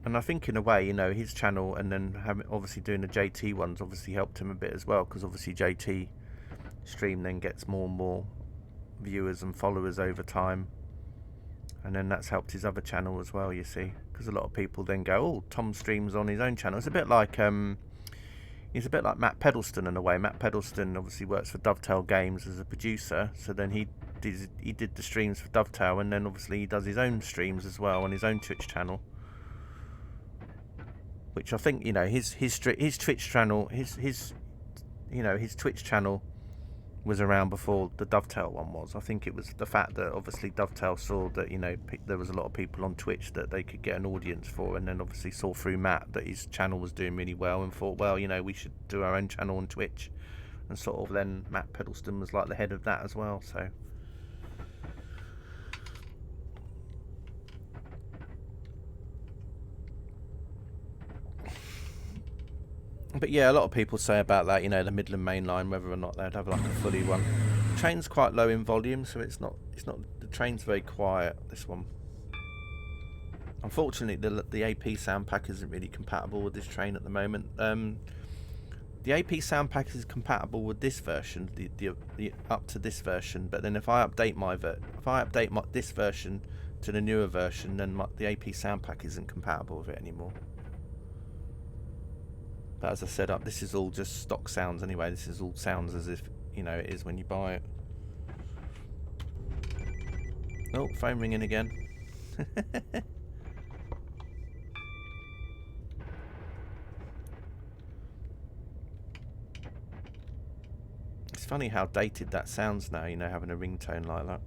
And I think in a way, you know, his channel and then obviously doing the JT ones obviously helped him a bit as well, because obviously JT stream then gets more and more viewers and followers over time, and then that's helped his other channel as well, you see, because a lot of people then go, oh, Tom streams on his own channel. It's a bit like he's a bit like Matt Pedalston in a way. Matt Pedalston obviously works for Dovetail Games as a producer, so then he did the streams for Dovetail, and then obviously he does his own streams as well on his own Twitch channel, which I think, you know, his Twitch channel, his Twitch channel was around before the Dovetail one was. I think it was the fact that obviously Dovetail saw that, you know, there was a lot of people on Twitch that they could get an audience for, and then obviously saw through Matt that his channel was doing really well and thought, well, you know, we should do our own channel on Twitch, and sort of then Matt Pedalston was like the head of that as well. So but yeah, a lot of people say about that, you know, the Midland Main Line, whether or not they'd have like a fully one. The train's quite low in volume, so it's not the train's very quiet, this one. Unfortunately, the AP sound pack isn't really compatible with this train at the moment. The AP sound pack is compatible with this version, the up to this version, but then if I update this version to the newer version, then the AP sound pack isn't compatible with it anymore. But as I said, this is all just stock sounds anyway. This is all sounds as if, you know, it is when you buy it. Oh, phone ringing again. It's funny how dated that sounds now, you know, having a ringtone like that.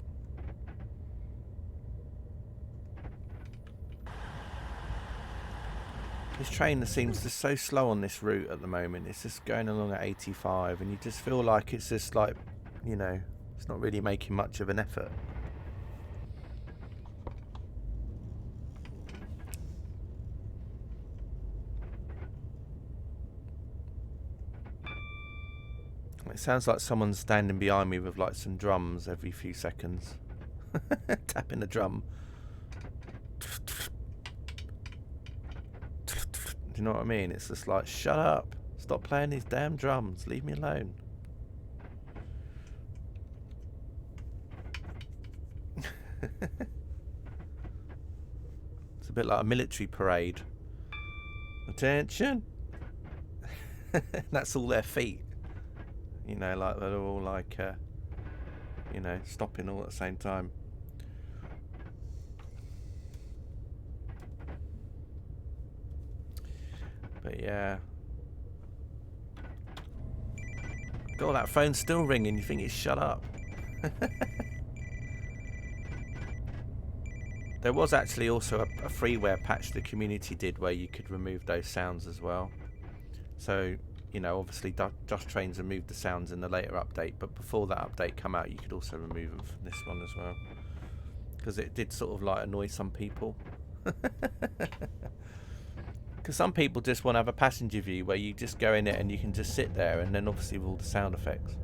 This train seems just so slow on this route at the moment. It's just going along at 85, and you just feel like it's just like, you know, it's not really making much of an effort. It sounds like someone's standing behind me with like some drums every few seconds. Tapping the drum. Do you know what I mean? It's just like, shut up, stop playing these damn drums, leave me alone. It's a bit like a military parade. Attention. That's all their feet, you know, like they're all like you know, stopping all at the same time. But yeah. God, that phone's still ringing. You think it's shut up? There was actually also a freeware patch the community did where you could remove those sounds as well. So you know, obviously Just Trains removed the sounds in the later update, but before that update come out, you could also remove them from this one as well, because it did sort of like annoy some people. Because some people just want to have a passenger view where you just go in it and you can just sit there, and then obviously with all the sound effects.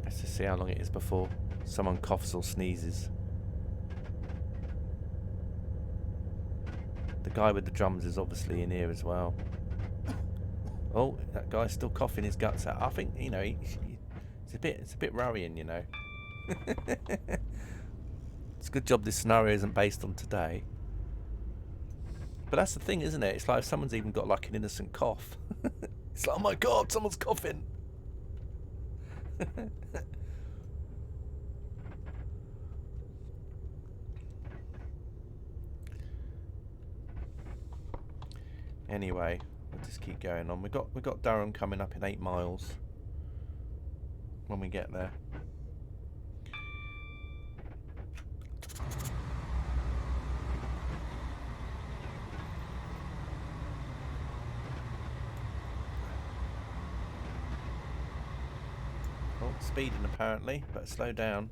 Let's just see how long it is before someone coughs or sneezes. The guy with the drums is obviously in here as well. Oh, that guy's still coughing his guts out. I think, you know, it's a bit worrying, you know. It's a good job this scenario isn't based on today. But that's the thing, isn't it? It's like if someone's even got like an innocent cough. It's like, oh my god, someone's coughing. Anyway, we'll just keep going on. We've got Durham coming up in 8 miles when we get there. Oh, speeding apparently, but slow down.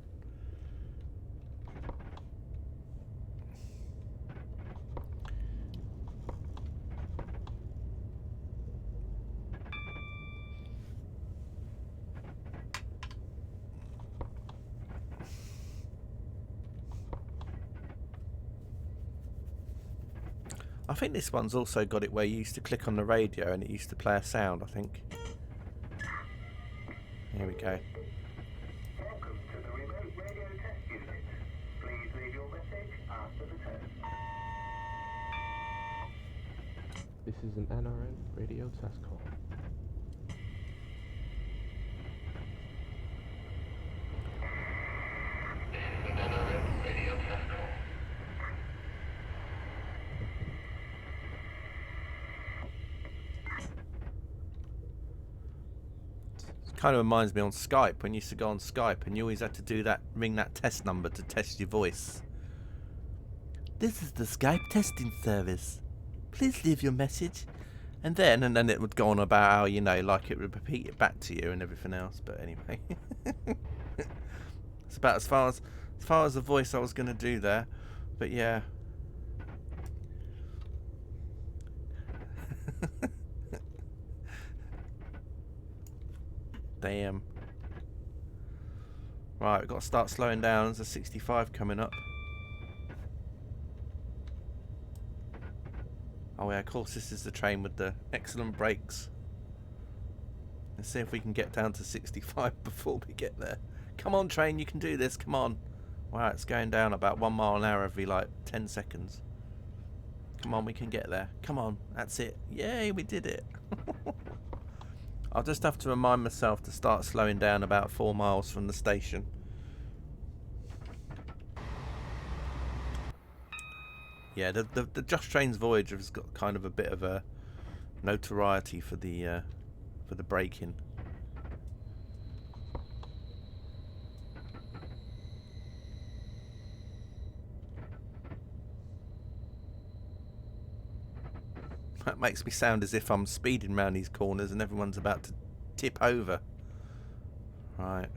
I think this one's also got it where you used to click on the radio and it used to play a sound, I think. Here we go. Welcome to the remote radio test unit. Please leave your message after the test. This is an NRN radio test call. This is an NRN radio test call. Kind of reminds me on Skype, when you used to go on Skype and you always had to do that, ring that test number to test your voice. This is the Skype testing service. Please leave your message. And then it would go on about how, you know, like it would repeat it back to you and everything else. But anyway. It's about as far as the voice I was going to do there. But yeah. Damn. Right, we've got to start slowing down. There's a 65 coming up. Oh yeah, of course this is the train with the excellent brakes. Let's see if we can get down to 65 before we get there. Come on train, you can do this, come on. Wow, it's going down about 1 mile an hour every like 10 seconds. Come on, we can get there. Come on, that's it. Yay, we did it. I'll just have to remind myself to start slowing down about 4 miles from the station. Yeah, the Just Trains Voyager has got kind of a bit of a notoriety for the braking. That makes me sound as if I'm speeding around these corners and everyone's about to tip over. Right.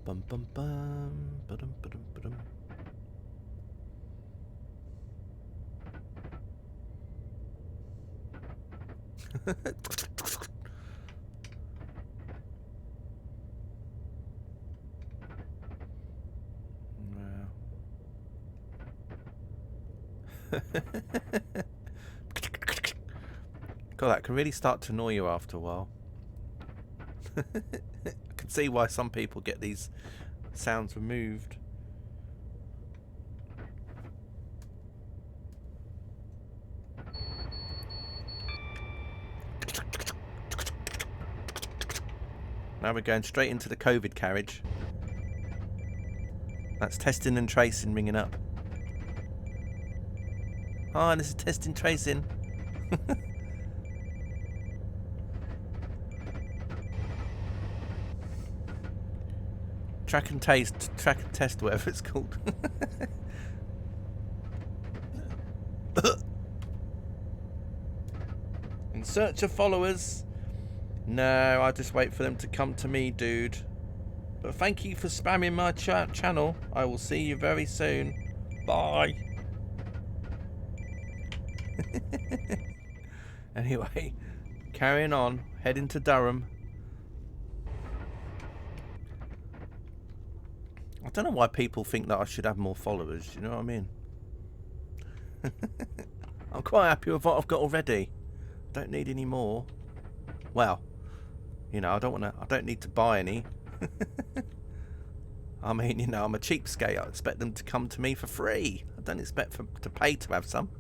Bum bum bum, ba-dum ba-dum ba-dum. God, that can really start to annoy you after a while. I can see why some people get these sounds removed. Now we're going straight into the COVID carriage. That's testing and tracing ringing up. Hi, this is testing tracing. Track and test, whatever it's called. In search of followers. No, I just wait for them to come to me, dude. But thank you for spamming my channel. I will see you very soon. Bye. Anyway, carrying on, heading to Durham. I don't know why people think that I should have more followers, you know what I mean? I'm quite happy with what I've got already. Don't need any more. Well, you know, I don't need to buy any. I mean, you know, I'm a cheapskate. I expect them to come to me for free. I don't expect to pay to have some.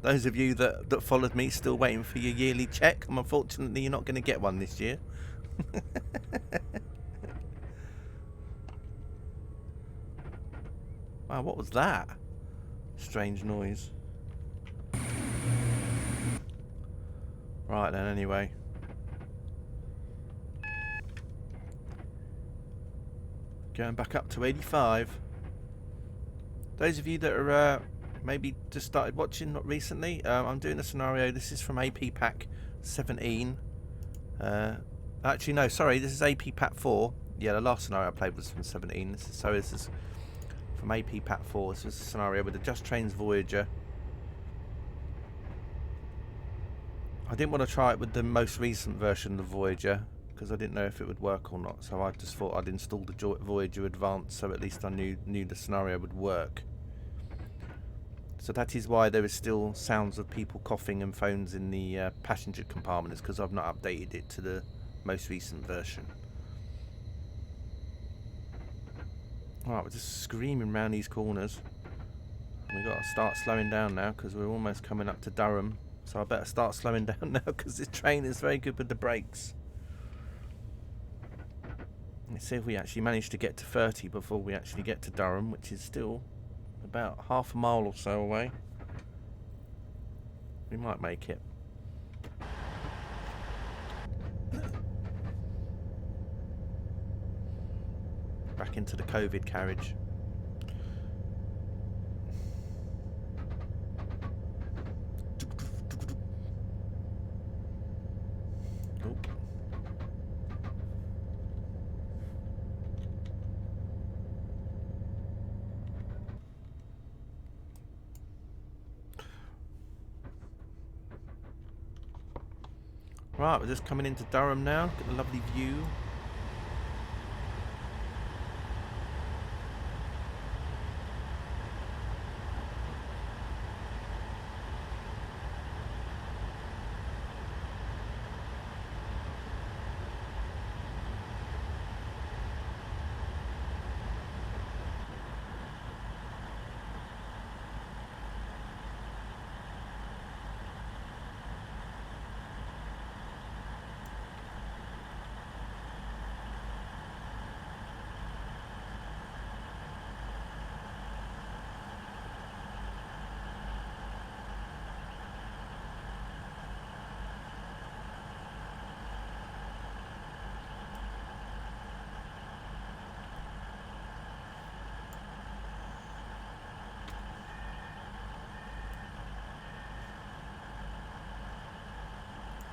Those of you that followed me still waiting for your yearly check, unfortunately you're not going to get one this year. Wow, what was that? Strange noise. Right then, anyway. Going back up to 85. Those of you that are maybe just started watching, not recently, I'm doing a scenario. This is from AP Pack 17. Actually, no, sorry, this is AP Pack 4. Yeah, the last scenario I played was from 17. This is from AP Pack 4. This is a scenario with the Just Trains Voyager. I didn't want to try it with the most recent version of the Voyager because I didn't know if it would work or not. So I just thought I'd install the Voyager Advanced so at least I knew the scenario would work. So that is why there is still sounds of people coughing and phones in the passenger compartment. It's because I've not updated it to the most recent version. Alright, we're just screaming around these corners. We've got to start slowing down now because we're almost coming up to Durham. So I better start slowing down now because this train is very good with the brakes. Let's see if we actually manage to get to 30 before we actually get to Durham, which is still about half a mile or so away. We might make it. Back into the COVID carriage. Right, we're just coming into Durham now. Get a lovely view.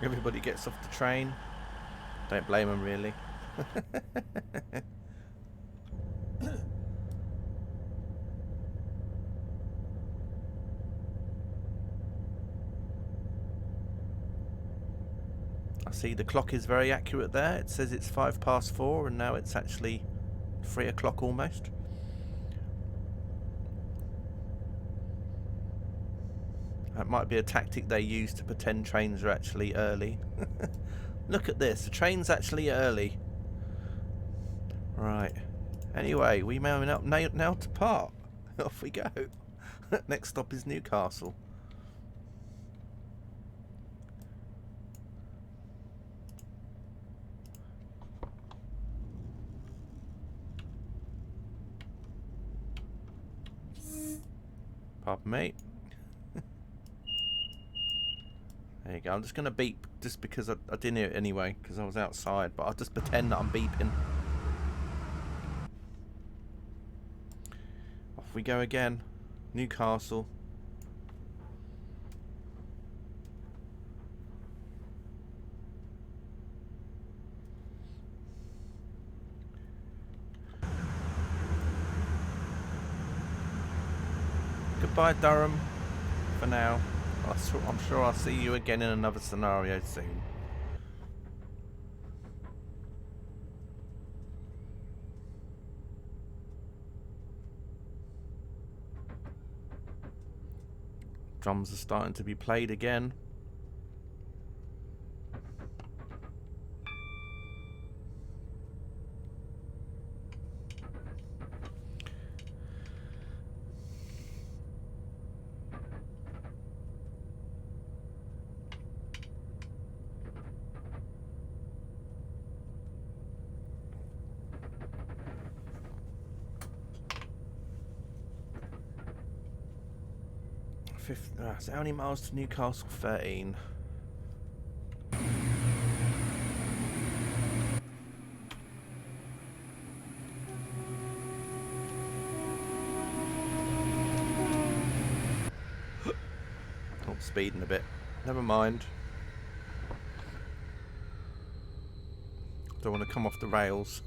Everybody gets off the train. Don't blame them, really. I see the clock is very accurate there. It says it's 4:05 and now it's actually 3 o'clock almost. That might be a tactic they use to pretend trains are actually early. Look at this, the train's actually early. Right. Anyway, we may now depart. Off we go. Next stop is Newcastle. Pardon me. There you go. I'm just going to beep just because I didn't hear it anyway because I was outside, but I'll just pretend that I'm beeping. Off we go again. Newcastle. Goodbye, Durham, for now. I'm sure I'll see you again in another scenario soon. Drums are starting to be played again. So how many miles to Newcastle? 13. Oh, speeding a bit. Never mind. Don't want to come off the rails.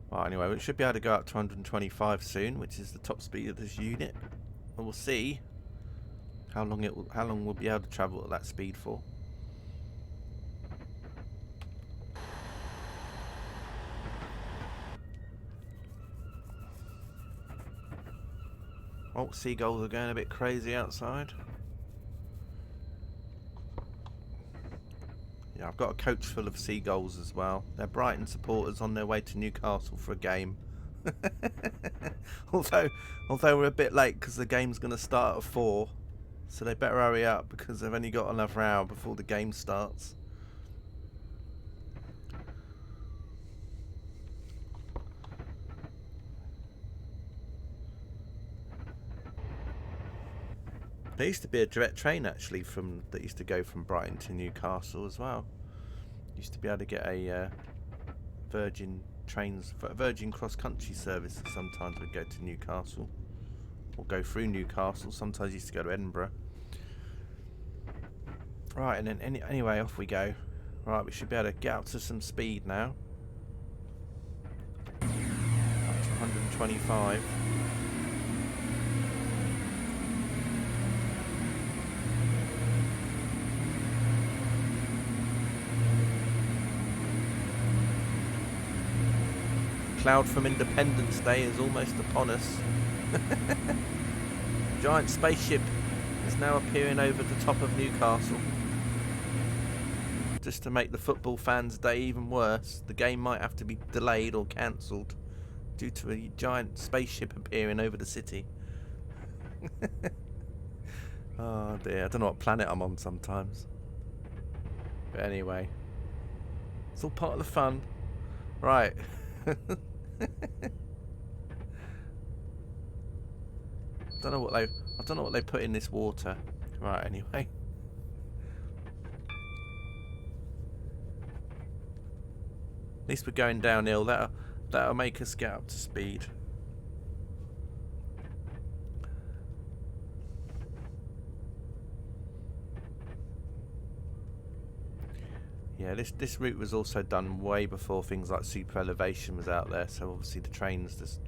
Well, anyway, we should be able to go up to 125 soon, which is the top speed of this unit. And we'll see how long we'll be able to travel at that speed for. Oh, seagulls are going a bit crazy outside. Yeah, I've got a coach full of seagulls as well. They're Brighton supporters on their way to Newcastle for a game. although we're a bit late because the game's going to start at 4. So they better hurry up because they've only got another hour before the game starts. There used to be a direct train actually that used to go from Brighton to Newcastle as well. Used to be able to get a Virgin cross-country service that sometimes would go to Newcastle or go through Newcastle. Sometimes used to go to Edinburgh. Right, and then anyway, off we go. Right, we should be able to get up to some speed now. Up to 125. Cloud from Independence Day is almost upon us. Giant spaceship is now appearing over the top of Newcastle. Just to make the football fans' day even worse, the game might have to be delayed or cancelled due to a giant spaceship appearing over the city. Oh dear, I don't know what planet I'm on sometimes. But anyway, it's all part of the fun. Right. I don't know what they put in this water. Right, anyway. At least we're going downhill. That'll make us get up to speed. Yeah, this route was also done way before things like super elevation was out there, so obviously the trains just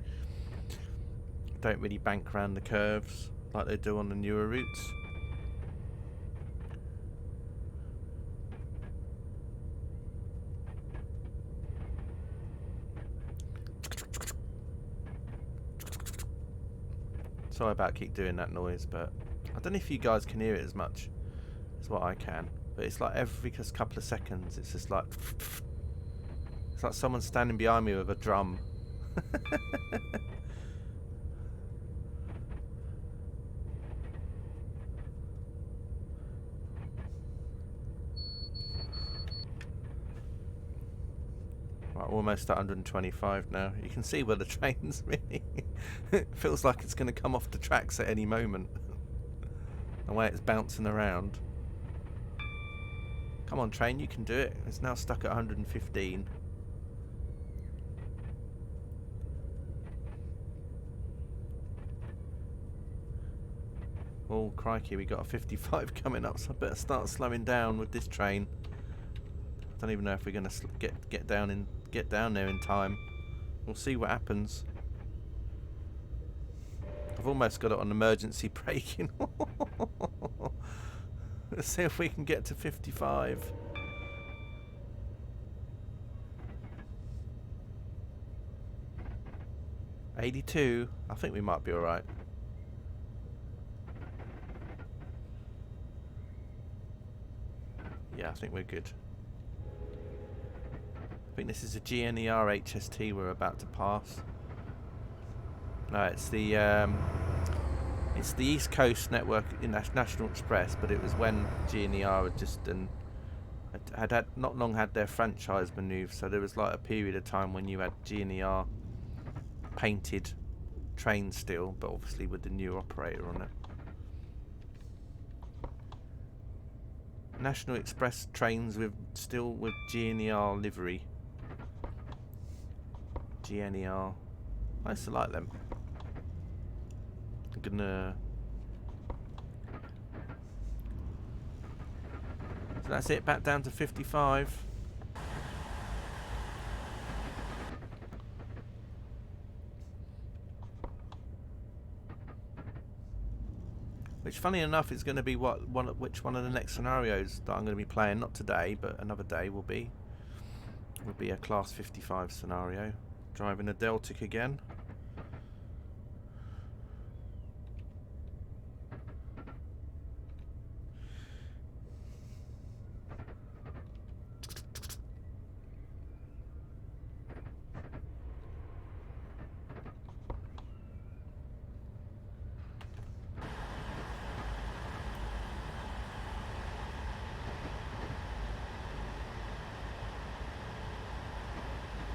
don't really bank around the curves like they do on the newer routes. Sorry about keep doing that noise, but I don't know if you guys can hear it as much as what I can. But it's like every couple of seconds, it's just like... It's like someone standing behind me with a drum. almost at 125 now. You can see where the train's really... it feels like it's going to come off the tracks at any moment. The way it's bouncing around. Come on, train, you can do it. It's now stuck at 115. Oh, crikey, we got a 55 coming up, so I better start slowing down with this train. Don't even know if we're going to get down there in time. We'll see what happens. I've almost got it on emergency braking. Let's see if we can get to 55. $82. I think we might be all right. Yeah, I think we're good. I think this is a GNER HST we're about to pass. No, it's the East Coast Network in National Express, but it was when GNER had just had not long had their franchise manoeuvre, so there was like a period of time when you had GNER painted trains still, but obviously with the new operator on it. National Express trains still with GNER livery. GNER. I used to like them. I'm gonna... So that's it, back down to 55. Which, funny enough, is going to be which one of the next scenarios that I'm going to be playing. Not today, but another day will be a Class 55 scenario. Driving a Deltic again.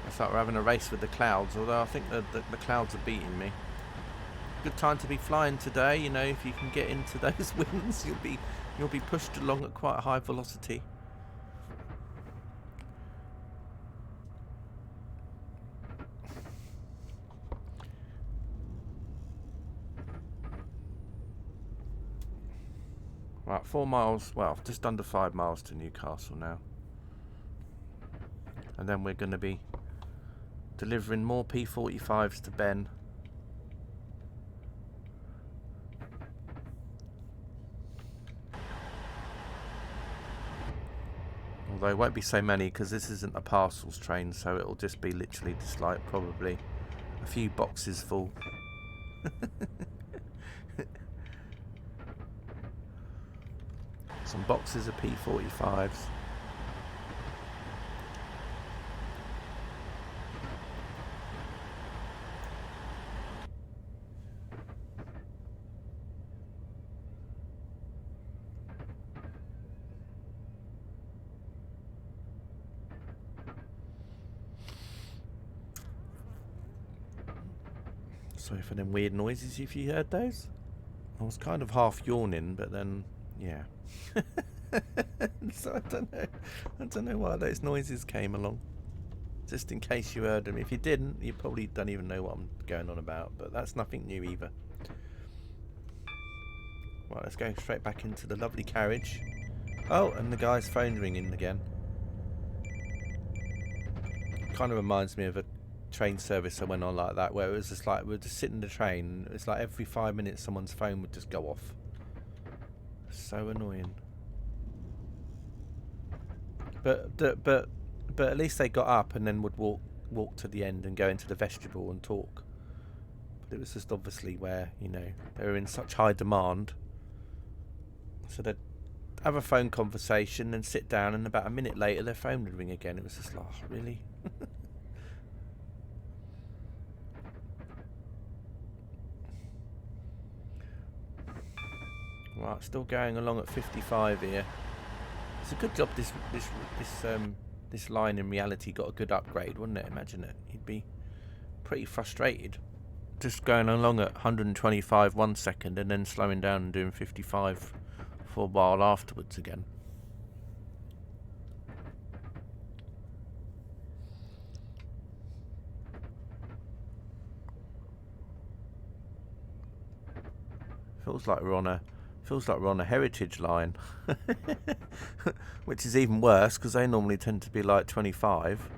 It's like we're having a race with the clouds, although I think the clouds are beating me. Good time to be flying today, you know, if you can get into those winds, you'll be pushed along at quite a high velocity. Right, 4 miles, well, just under 5 miles to Newcastle now. And then we're going to be delivering more P45s to Ben. Although it won't be so many because this isn't a parcels train, so it'll just be literally just like probably a few boxes full. Some boxes of P45s. Sorry for them weird noises if you heard those. I was kind of half yawning, but then, yeah. So I don't know why those noises came along. Just in case you heard them. If you didn't, you probably don't even know what I'm going on about, but that's nothing new either. Right, let's go straight back into the lovely carriage. Oh, and the guy's phone ringing again. Kind of reminds me of a train service I went on like that, where it was just like we were just sitting in the train. It's like every 5 minutes someone's phone would just go off. So annoying. But at least they got up and then would walk to the end and go into the vestibule and talk. But it was just obviously where, you know, they were in such high demand. So they'd have a phone conversation and sit down, and about a minute later their phone would ring again. It was just like, oh, really? Right, still going along at 55 here. It's a good job this this line in reality got a good upgrade, wouldn't it? Imagine it. You'd be pretty frustrated just going along at 125 1 second and then slowing down and doing 55 for a while afterwards again. Feels like we're on a heritage line, which is even worse because they normally tend to be like 25.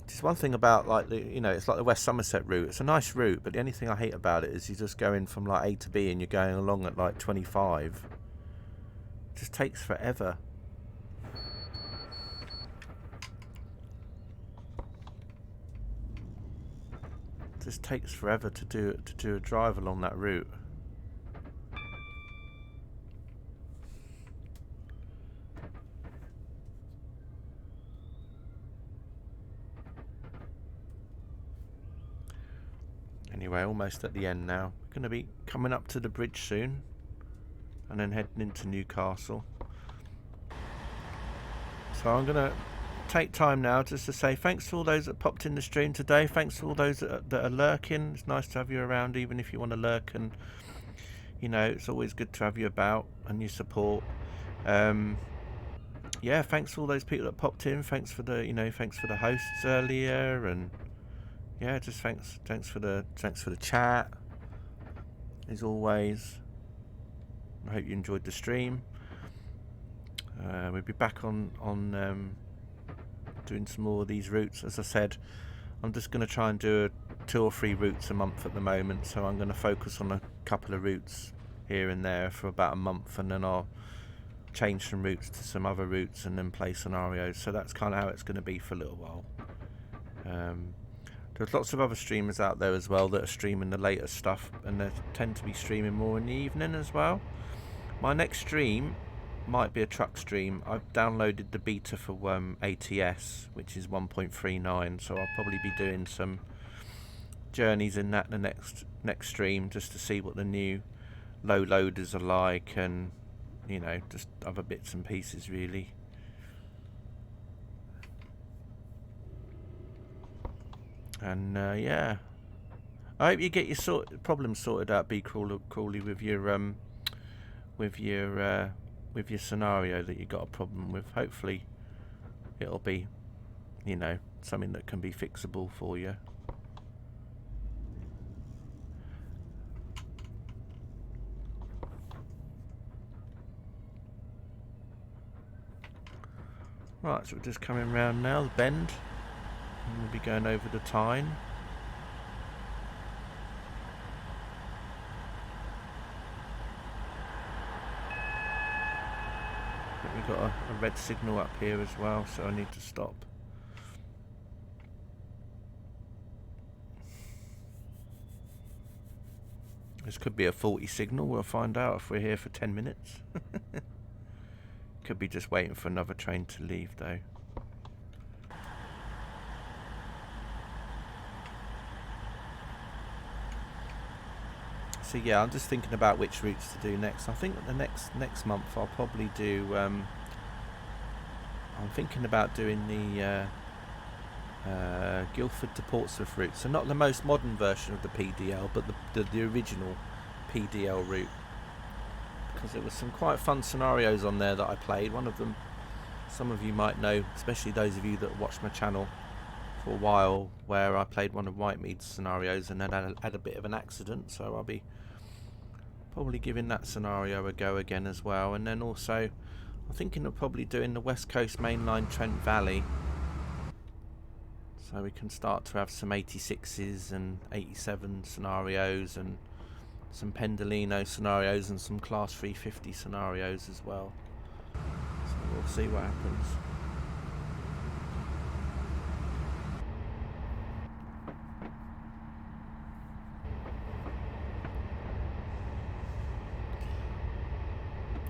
Just one thing about like it's like the West Somerset route. It's a nice route, but the only thing I hate about it is you're just going from like A to B and you're going along at like 25. It just takes forever. It just takes forever to do a drive along that route. Anyway, almost at the end now. We're going to be coming up to the bridge soon and then heading into Newcastle. So I'm going to take time now just to say thanks to all those that popped in the stream today. Thanks to all those that are lurking. It's nice to have you around even if you want to lurk, and it's always good to have you about and your support. Yeah, thanks to all those people that popped in. Thanks for the thanks for the hosts earlier, and yeah, just thanks for the chat as always. I hope you enjoyed the stream. We'll be back on doing some more of these routes. As I said, I'm just going to try and do 2 or 3 routes a month at the moment, so I'm going to focus on a couple of routes here and there for about a month, and then I'll change some routes to some other routes and then play scenarios. So that's kind of how it's going to be for a little while. There's lots of other streamers out there as well that are streaming the latest stuff, and they tend to be streaming more in the evening as well. My next stream might be a truck stream. I've downloaded the beta for ATS, which is 1.39, so I'll probably be doing some journeys in that the next stream, just to see what the new low loaders are like, and just other bits and pieces really. And yeah, I hope you get your problems sorted out, B Crawley, with your scenario that you got a problem with. Hopefully it'll be something that can be fixable for you. Right, so we're just coming round now, the bend, and we'll be going over the Tyne. But we've got a red signal up here as well, so I need to stop. This could be a faulty signal. We'll find out if we're here for 10 minutes. Could be just waiting for another train to leave though. So yeah, I'm just thinking about which routes to do next. I think that the next month I'll probably do I'm thinking about doing the Guildford to Portsmouth route. So not the most modern version of the PDL, but the original PDL route. Because there were some quite fun scenarios on there that I played. One of them, some of you might know, especially those of you that watched my channel for a while, where I played one of Whitemead's scenarios and then had a bit of an accident. So I'll be probably giving that scenario a go again as well. And then also, I'm thinking of probably doing the West Coast Mainline Trent Valley. So we can start to have some 86s and 87 scenarios, and some Pendolino scenarios, and some Class 350 scenarios as well. So we'll see what happens.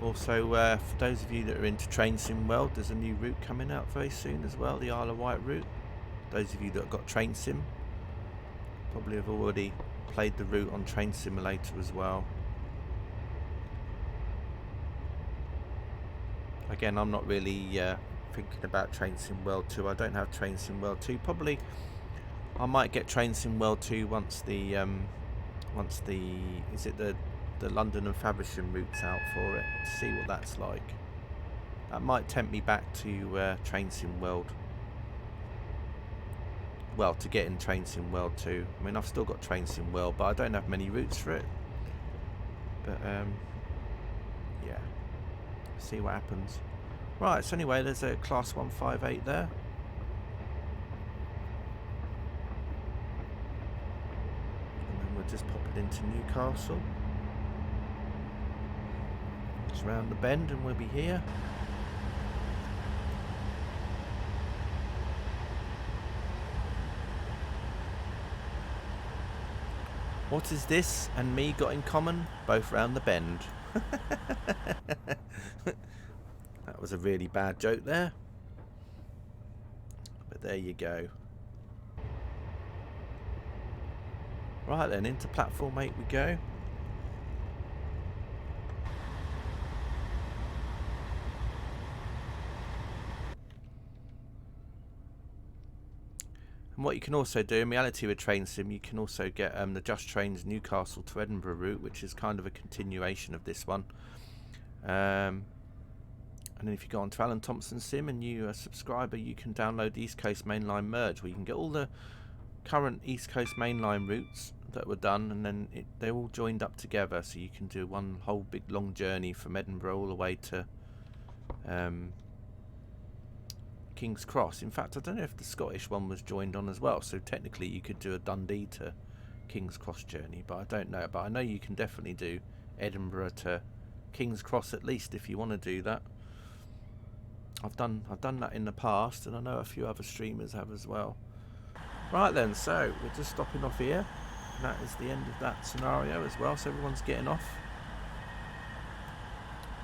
Also, for those of you that are into Train Sim World, there's a new route coming out very soon as well, the Isle of Wight route. Those of you that have got Train Sim probably have already played the route on Train Simulator as well. Again, I'm not really thinking about Train Sim World 2. I don't have Train Sim World 2. Probably I might get Train Sim World 2 once the is it the London and Faversham route's out for it, to see what that's like. That might tempt me back to Train Sim World. Well, to get in Train Sim World 2. I mean, I've still got Train Sim World, but I don't have many routes for it. But yeah, see what happens. Right, so anyway, there's a Class 158 there. And then we'll just pop it into Newcastle. Just round the bend and we'll be here. What is this and me got in common? Both round the bend. That was a really bad joke there. But there you go. Right then, into platform 8 we go. And what you can also do, in reality with Train Sim, you can also get the Just Trains Newcastle to Edinburgh route, which is kind of a continuation of this one. And then if you go on to Alan Thompson Sim and you're a subscriber, you can download the East Coast Mainline Merge, where you can get all the current East Coast Mainline routes that were done, and then they're all joined up together, so you can do one whole big long journey from Edinburgh all the way to King's Cross. In fact, I don't know if the Scottish one was joined on as well, so technically you could do a Dundee to King's Cross journey, but I don't know. But I know you can definitely do Edinburgh to King's Cross at least if you want to do that. I've done that in the past, and I know a few other streamers have as well. Right then, so we're just stopping off here. And that is the end of that scenario as well, so everyone's getting off.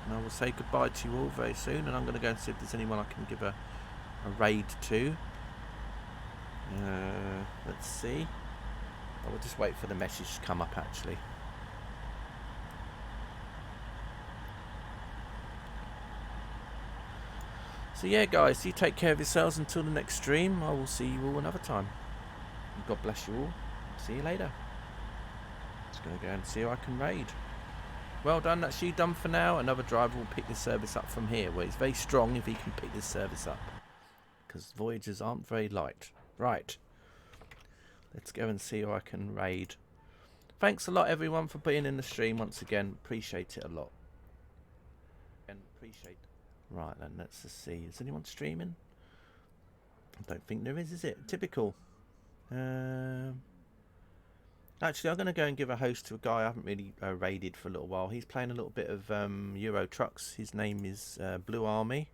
And I will say goodbye to you all very soon, and I'm going to go and see if there's anyone I can give a raid to. Let's see. I will just wait for the message to come up actually. So yeah guys, you take care of yourselves until the next stream. I will see you all another time. God bless you all. See you later. Just going to go and see who I can raid. Well done, that's you done for now. Another driver will pick this service up from here, where it's very strong if he can pick this service up, because Voyagers aren't very light. Right, let's go and see who I can raid. Thanks a lot everyone for being in the stream once again. Appreciate it a lot. And appreciate. Right then, let's just see. Is anyone streaming? I don't think there is it? Typical. Actually, I'm going to go and give a host to a guy I haven't really raided for a little while. He's playing a little bit of Euro Trucks. His name is Blue Army.